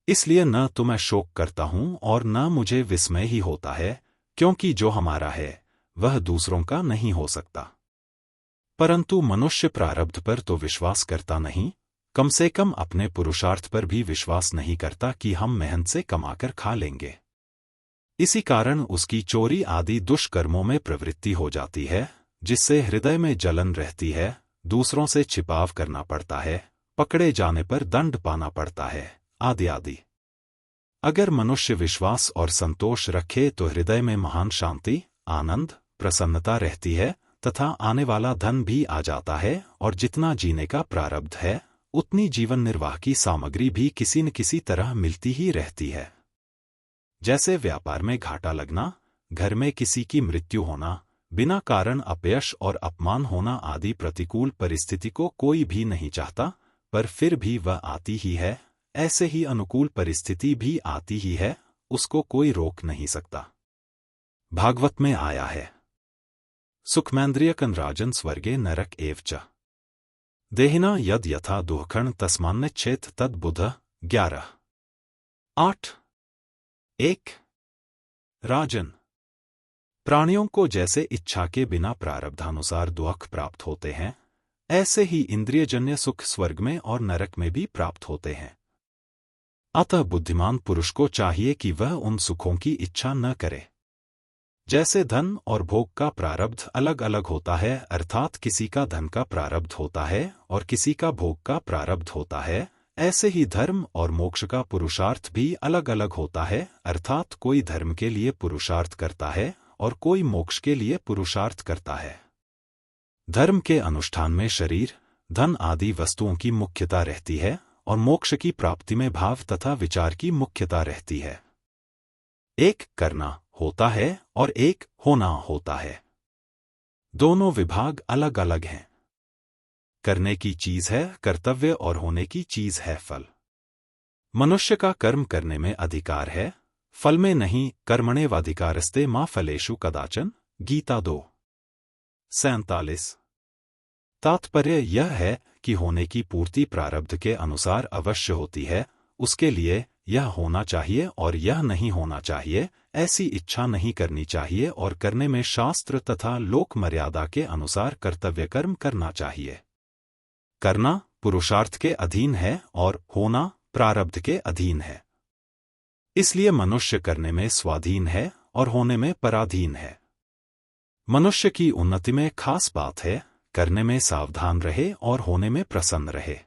इसलिए न तो मैं शोक करता हूं और न मुझे विस्मय ही होता है, क्योंकि जो हमारा है वह दूसरों का नहीं हो सकता। परंतु मनुष्य प्रारब्ध पर तो विश्वास करता नहीं, कम से कम अपने पुरुषार्थ पर भी विश्वास नहीं करता कि हम मेहनत से कमाकर खा लेंगे। इसी कारण उसकी चोरी आदि दुष्कर्मों में प्रवृत्ति हो जाती है, जिससे हृदय में जलन रहती है, दूसरों से छिपाव करना पड़ता है, पकड़े जाने पर दंड पाना पड़ता है, आदि आदि। अगर मनुष्य विश्वास और संतोष रखे तो हृदय में महान शांति, आनंद, प्रसन्नता रहती है तथा आने वाला धन भी आ जाता है और जितना जीने का प्रारब्ध है उतनी जीवन निर्वाह की सामग्री भी किसी न किसी तरह मिलती ही रहती है। जैसे व्यापार में घाटा लगना, घर में किसी की मृत्यु होना, बिना कारण अपयश और अपमान होना आदि प्रतिकूल परिस्थिति को कोई भी नहीं चाहता, पर फिर भी वह आती ही है। ऐसे ही अनुकूल परिस्थिति भी आती ही है, उसको कोई रोक नहीं सकता। भागवत में आया है, सुखमेन्द्रियकं राजन् स्वर्गे नरक एव च देहिना यद यथा दुःखं तस्मान्निच्छेत् तद् बुधः 11। 8। 1। राजन, प्राणियों को जैसे इच्छा के बिना प्रारब्धानुसार दुख प्राप्त होते हैं, ऐसे ही इंद्रियजन्य सुख स्वर्ग में और नरक में भी प्राप्त होते हैं। अतः बुद्धिमान पुरुष को चाहिए कि वह उन सुखों की इच्छा न करे। जैसे धन और भोग का प्रारब्ध अलग अलग होता है, अर्थात किसी का धन का प्रारब्ध होता है और किसी का भोग का प्रारब्ध होता है, ऐसे ही धर्म और मोक्ष का पुरुषार्थ भी अलग अलग होता है, अर्थात कोई धर्म के लिए पुरुषार्थ करता है और कोई मोक्ष के लिए पुरुषार्थ करता है। धर्म के अनुष्ठान में शरीर, धन आदि वस्तुओं की मुख्यता रहती है और मोक्ष की प्राप्ति में भाव तथा विचार की मुख्यता रहती है। एक करना होता है और एक होना होता है। दोनों विभाग अलग अलग हैं। करने की चीज है कर्तव्य और होने की चीज है फल। मनुष्य का कर्म करने में अधिकार है, फल में नहीं। कर्मण्येवाधिकारस्ते मा फलेषु कदाचन। गीता 2:47। तात्पर्य यह है कि होने की पूर्ति प्रारब्ध के अनुसार अवश्य होती है, उसके लिए यह होना चाहिए और यह नहीं होना चाहिए, ऐसी इच्छा नहीं करनी चाहिए और करने में शास्त्र तथा लोक मर्यादा के अनुसार कर्तव्य कर्म करना चाहिए। करना पुरुषार्थ के अधीन है और होना प्रारब्ध के अधीन है। इसलिए मनुष्य करने में स्वाधीन है और होने में पराधीन है। मनुष्य की उन्नति में खास बात है, करने में सावधान रहे और होने में प्रसन्न रहे।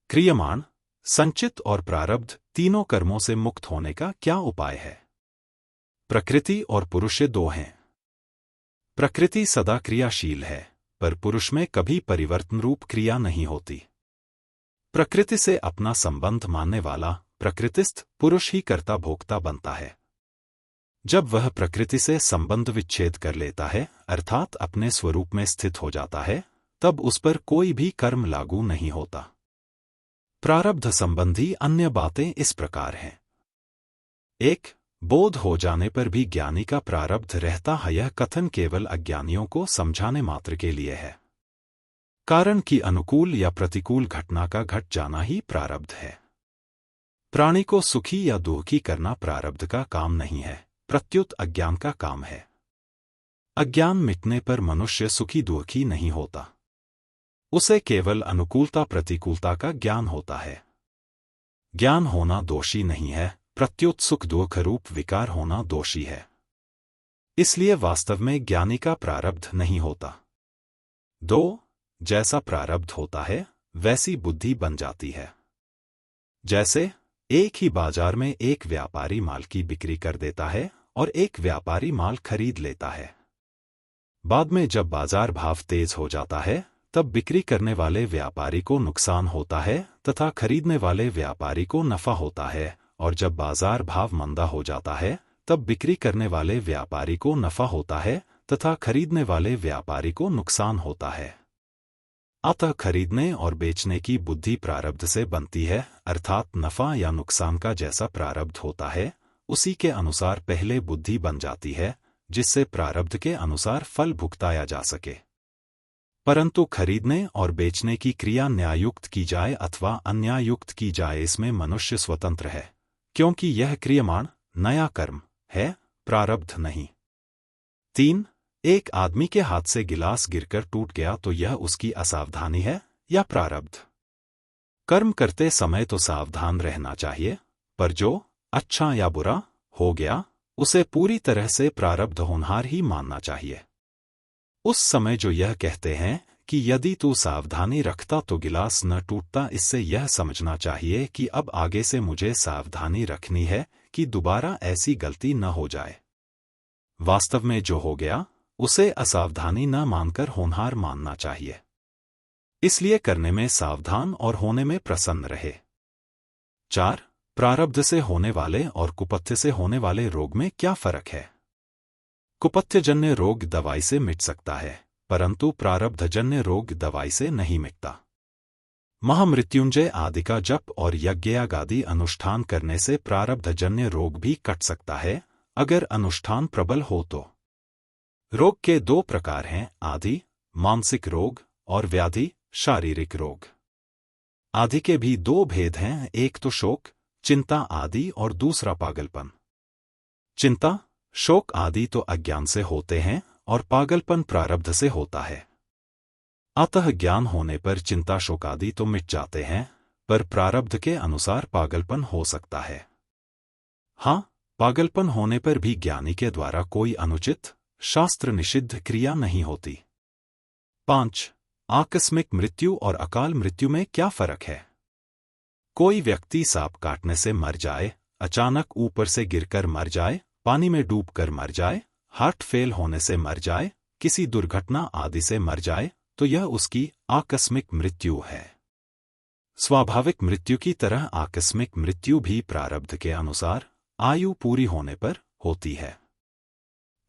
क्रियमाण, संचित और प्रारब्ध तीनों कर्मों से मुक्त होने का क्या उपाय है? प्रकृति और पुरुष दो हैं। प्रकृति सदा क्रियाशील है, पर पुरुष में कभी परिवर्तन रूप क्रिया नहीं होती। प्रकृति से अपना संबंध मानने वाला प्रकृतिस्थ पुरुष ही कर्ता भोक्ता बनता है। जब वह प्रकृति से संबंध विच्छेद कर लेता है, अर्थात अपने स्वरूप में स्थित हो जाता है, तब उस पर कोई भी कर्म लागू नहीं होता। प्रारब्ध संबंधी अन्य बातें इस प्रकार हैं। 1. बोध हो जाने पर भी ज्ञानी का प्रारब्ध रहता है। यह कथन केवल अज्ञानियों को समझाने मात्र के लिए है। कारण की अनुकूल या प्रतिकूल घटना का घट जाना ही प्रारब्ध है। प्राणी को सुखी या दुखी करना प्रारब्ध का काम नहीं है, प्रत्युत अज्ञान का काम है। अज्ञान मिटने पर मनुष्य सुखी दुखी नहीं होता, उसे केवल अनुकूलता प्रतिकूलता का ज्ञान होता है। ज्ञान होना दोषी नहीं है, प्रत्युत सुख दुख रूप विकार होना दोषी है। इसलिए वास्तव में ज्ञानी का प्रारब्ध नहीं होता। 2. जैसा प्रारब्ध होता है वैसी बुद्धि बन जाती है। जैसे एक ही बाजार में एक व्यापारी माल की बिक्री कर देता है और एक व्यापारी माल खरीद लेता है। बाद में जब बाजार भाव तेज हो जाता है, तब बिक्री करने वाले व्यापारी को नुकसान होता है तथा खरीदने वाले व्यापारी को नफा होता है, और जब बाजार भाव मंदा हो जाता है, तब बिक्री करने वाले व्यापारी को नफा होता है तथा खरीदने वाले व्यापारी को नुकसान होता है। अतः खरीदने और बेचने की बुद्धि प्रारब्ध से बनती है, अर्थात नफा या नुकसान का जैसा प्रारब्ध होता है उसी के अनुसार पहले बुद्धि बन जाती है, जिससे प्रारब्ध के अनुसार फल भुगताया जा सके। परंतु खरीदने और बेचने की क्रिया न्यायुक्त की जाए अथवा अन्यायुक्त की जाए, इसमें मनुष्य स्वतंत्र है, क्योंकि यह क्रियमाण नया कर्म है, प्रारब्ध नहीं। 3. एक आदमी के हाथ से गिलास गिरकर टूट गया तो यह उसकी असावधानी है या प्रारब्ध? कर्म करते समय तो सावधान रहना चाहिए, पर जो अच्छा या बुरा हो गया उसे पूरी तरह से प्रारब्ध होनहार ही मानना चाहिए। उस समय जो यह कहते हैं कि यदि तू सावधानी रखता तो गिलास न टूटता, इससे यह समझना चाहिए कि अब आगे से मुझे सावधानी रखनी है कि दोबारा ऐसी गलती न हो जाए। वास्तव में जो हो गया उसे असावधानी न मानकर होनहार मानना चाहिए। इसलिए करने में सावधान और होने में प्रसन्न रहे। 4. प्रारब्ध से होने वाले और कुपथ्य से होने वाले रोग में क्या फर्क है? कुपथ्यजन्य रोग दवाई से मिट सकता है, परंतु प्रारब्धजन्य रोग दवाई से नहीं मिटता। महामृत्युंजय आदि का जप और यज्ञयागादि अनुष्ठान करने से प्रारब्धजन्य रोग भी कट सकता है, अगर अनुष्ठान प्रबल हो तो। रोग के 2 प्रकार हैं, आदि मानसिक रोग और व्याधि शारीरिक रोग। आदि के भी 2 भेद हैं, एक तो शोक चिंता आदि और दूसरा पागलपन। चिंता शोक आदि तो अज्ञान से होते हैं और पागलपन प्रारब्ध से होता है। अतः ज्ञान होने पर चिंता शोक आदि तो मिट जाते हैं, पर प्रारब्ध के अनुसार पागलपन हो सकता है। हाँ, पागलपन होने पर भी ज्ञानी के द्वारा कोई अनुचित शास्त्र निषिद्ध क्रिया नहीं होती। 5. आकस्मिक मृत्यु और अकाल मृत्यु में क्या फर्क है? कोई व्यक्ति सांप काटने से मर जाए, अचानक ऊपर से गिरकर मर जाए, पानी में डूबकर मर जाए, हार्ट फेल होने से मर जाए, किसी दुर्घटना आदि से मर जाए, तो यह उसकी आकस्मिक मृत्यु है। स्वाभाविक मृत्यु की तरह आकस्मिक मृत्यु भी प्रारब्ध के अनुसार आयु पूरी होने पर होती है।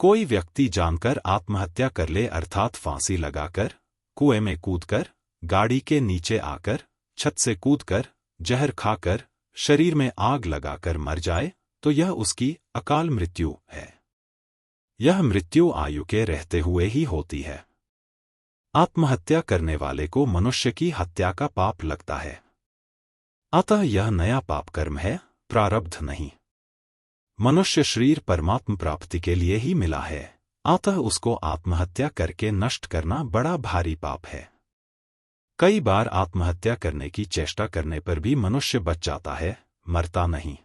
कोई व्यक्ति जानकर आत्महत्या कर ले, अर्थात फांसी लगाकर, कुएं में कूदकर, गाड़ी के नीचे आकर, छत से कूदकर, जहर खाकर, शरीर में आग लगाकर मर जाए तो यह उसकी अकाल मृत्यु है। यह मृत्यु आयु के रहते हुए ही होती है। आत्महत्या करने वाले को मनुष्य की हत्या का पाप लगता है। अतः यह नया पाप कर्म है, प्रारब्ध नहीं। मनुष्य शरीर परमात्म प्राप्ति के लिए ही मिला है, अतः उसको आत्महत्या करके नष्ट करना बड़ा भारी पाप है। कई बार आत्महत्या करने की चेष्टा करने पर भी मनुष्य बच जाता है, मरता नहीं।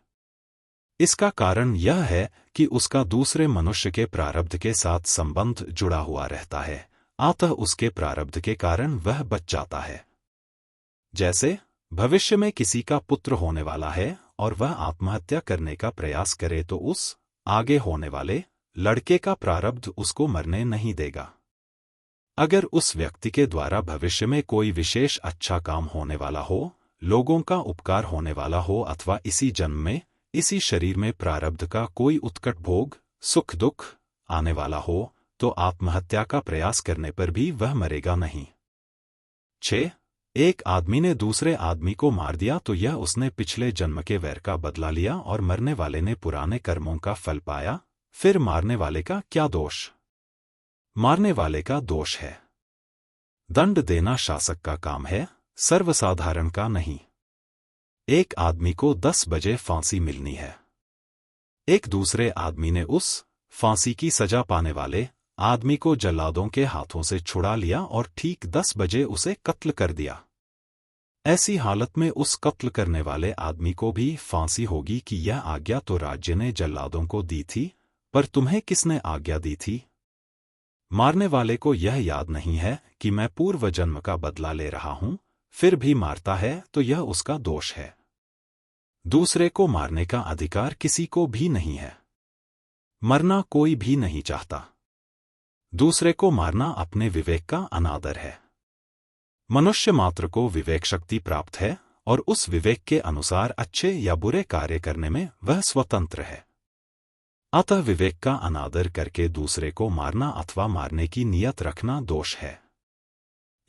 इसका कारण यह है कि उसका दूसरे मनुष्य के प्रारब्ध के साथ संबंध जुड़ा हुआ रहता है, अतः उसके प्रारब्ध के कारण वह बच जाता है। जैसे भविष्य में किसी का पुत्र होने वाला है और वह आत्महत्या करने का प्रयास करे तो उस आगे होने वाले लड़के का प्रारब्ध उसको मरने नहीं देगा। अगर उस व्यक्ति के द्वारा भविष्य में कोई विशेष अच्छा काम होने वाला हो, लोगों का उपकार होने वाला हो अथवा इसी जन्म में इसी शरीर में प्रारब्ध का कोई उत्कट भोग सुख दुख आने वाला हो, तो आत्महत्या का प्रयास करने पर भी वह मरेगा नहीं। 6. एक आदमी ने दूसरे आदमी को मार दिया तो यह उसने पिछले जन्म के वैर का बदला लिया और मरने वाले ने पुराने कर्मों का फल पाया। फिर मारने वाले का क्या दोष? मारने वाले का दोष है। दंड देना शासक का काम है, सर्वसाधारण का नहीं। एक आदमी को 10 बजे फांसी मिलनी है। एक दूसरे आदमी ने उस फांसी की सजा पाने वाले आदमी को जल्लादों के हाथों से छुड़ा लिया और ठीक 10 बजे उसे कत्ल कर दिया। ऐसी हालत में उस कत्ल करने वाले आदमी को भी फांसी होगी कि यह आज्ञा तो राज्य ने जल्लादों को दी थी, पर तुम्हें किसने आज्ञा दी थी? मारने वाले को यह याद नहीं है कि मैं पूर्व जन्म का बदला ले रहा हूं, फिर भी मारता है तो यह उसका दोष है। दूसरे को मारने का अधिकार किसी को भी नहीं है। मरना कोई भी नहीं चाहता। दूसरे को मारना अपने विवेक का अनादर है। मनुष्य मात्र को विवेक शक्ति प्राप्त है और उस विवेक के अनुसार अच्छे या बुरे कार्य करने में वह स्वतंत्र है। अतः विवेक का अनादर करके दूसरे को मारना अथवा मारने की नियत रखना दोष है।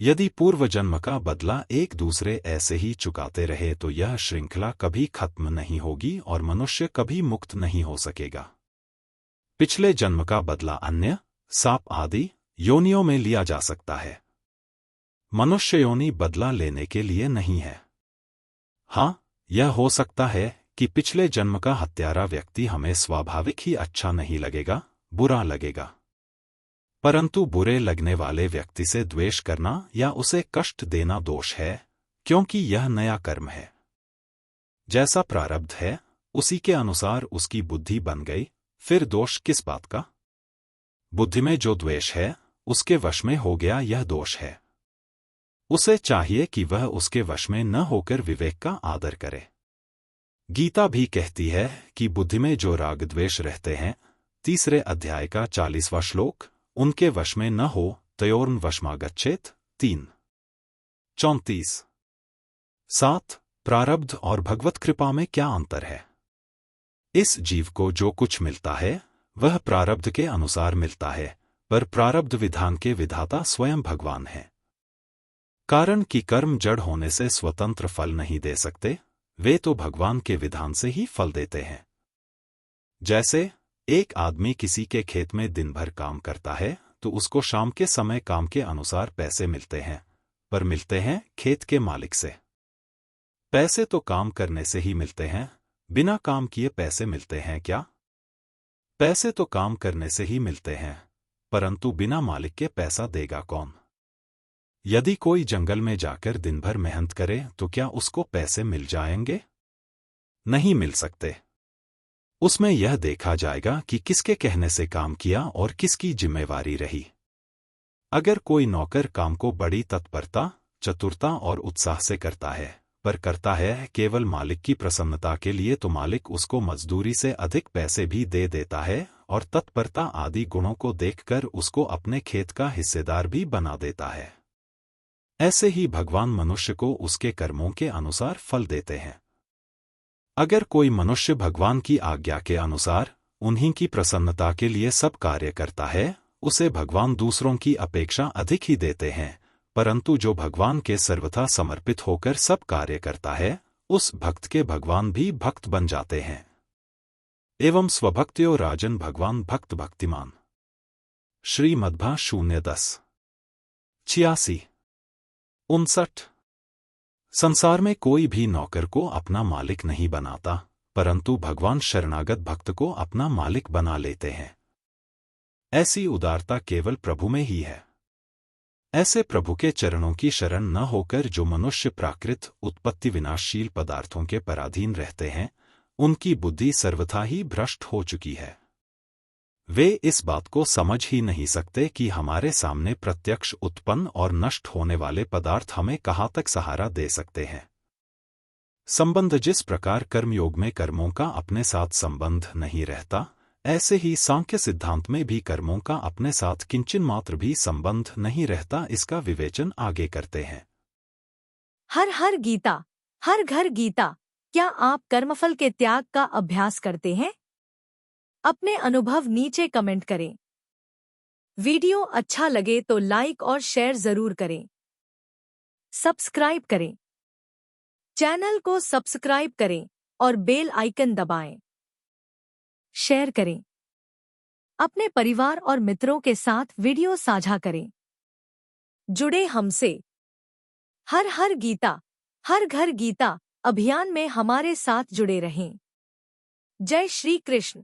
यदि पूर्व जन्म का बदला एक दूसरे ऐसे ही चुकाते रहे तो यह श्रृंखला कभी खत्म नहीं होगी और मनुष्य कभी मुक्त नहीं हो सकेगा। पिछले जन्म का बदला अन्य सांप आदि योनियों में लिया जा सकता है। मनुष्य योनि बदला लेने के लिए नहीं है। हाँ, यह हो सकता है कि पिछले जन्म का हत्यारा व्यक्ति हमें स्वाभाविक ही अच्छा नहीं लगेगा, बुरा लगेगा। परंतु बुरे लगने वाले व्यक्ति से द्वेष करना या उसे कष्ट देना दोष है, क्योंकि यह नया कर्म है। जैसा प्रारब्ध है उसी के अनुसार उसकी बुद्धि बन गई, फिर दोष किस बात का? बुद्धि में जो द्वेष है उसके वश में हो गया, यह दोष है। उसे चाहिए कि वह उसके वश में न होकर विवेक का आदर करे। गीता भी कहती है कि बुद्धि में जो राग द्वेष रहते हैं, 3 अध्याय का 40वां श्लोक, उनके वश में न हो तयोर्न वशमागच्छेत। 3:34। 7. प्रारब्ध और भगवत कृपा में क्या अंतर है? इस जीव को जो कुछ मिलता है वह प्रारब्ध के अनुसार मिलता है, पर प्रारब्ध विधान के विधाता स्वयं भगवान हैं। कारण कि कर्म जड़ होने से स्वतंत्र फल नहीं दे सकते, वे तो भगवान के विधान से ही फल देते हैं। जैसे एक आदमी किसी के खेत में दिन भर काम करता है तो उसको शाम के समय काम के अनुसार पैसे मिलते हैं, पर मिलते हैं खेत के मालिक से। पैसे तो काम करने से ही मिलते हैं, बिना काम किए पैसे मिलते हैं क्या? पैसे तो काम करने से ही मिलते हैं, परंतु बिना मालिक के पैसा देगा कौन? यदि कोई जंगल में जाकर दिन भर मेहनत करे तो क्या उसको पैसे मिल जाएंगे? नहीं मिल सकते। उसमें यह देखा जाएगा कि किसके कहने से काम किया और किसकी जिम्मेवारी रही। अगर कोई नौकर काम को बड़ी तत्परता, चतुरता और उत्साह से करता है, पर करता है केवल मालिक की प्रसन्नता के लिए, तो मालिक उसको मजदूरी से अधिक पैसे भी दे देता है और तत्परता आदि गुणों को देखकर उसको अपने खेत का हिस्सेदार भी बना देता है। ऐसे ही भगवान मनुष्य को उसके कर्मों के अनुसार फल देते हैं। अगर कोई मनुष्य भगवान की आज्ञा के अनुसार उन्हीं की प्रसन्नता के लिए सब कार्य करता है, उसे भगवान दूसरों की अपेक्षा अधिक ही देते हैं, परंतु जो भगवान के सर्वथा समर्पित होकर सब कार्य करता है उस भक्त के भगवान भी भक्त बन जाते हैं। एवं स्वभक्त्यो राजन भगवान भक्त भक्तिमान। श्रीमद्भा 0:10 86 59। संसार में कोई भी नौकर को अपना मालिक नहीं बनाता, परंतु भगवान शरणागत भक्त को अपना मालिक बना लेते हैं। ऐसी उदारता केवल प्रभु में ही है। ऐसे प्रभु के चरणों की शरण न होकर जो मनुष्य प्राकृत उत्पत्ति विनाशशील पदार्थों के पराधीन रहते हैं, उनकी बुद्धि सर्वथा ही भ्रष्ट हो चुकी है। वे इस बात को समझ ही नहीं सकते कि हमारे सामने प्रत्यक्ष उत्पन्न और नष्ट होने वाले पदार्थ हमें कहाँ तक सहारा दे सकते हैं। संबंध जिस प्रकार कर्मयोग में कर्मों का अपने साथ संबंध नहीं रहता, ऐसे ही सांख्य सिद्धांत में भी कर्मों का अपने साथ किंचन मात्र भी संबंध नहीं रहता। इसका विवेचन आगे करते हैं। हर हर गीता, हर घर गीता। क्या आप कर्मफल के त्याग का अभ्यास करते हैं? अपने अनुभव नीचे कमेंट करें। वीडियो अच्छा लगे तो लाइक और शेयर जरूर करें। सब्सक्राइब करें, चैनल को सब्सक्राइब करें और बेल आइकन दबाएं। शेयर करें, अपने परिवार और मित्रों के साथ वीडियो साझा करें। जुड़े हमसे। हर हर गीता, हर घर गीता अभियान में हमारे साथ जुड़े रहें। जय श्री कृष्ण।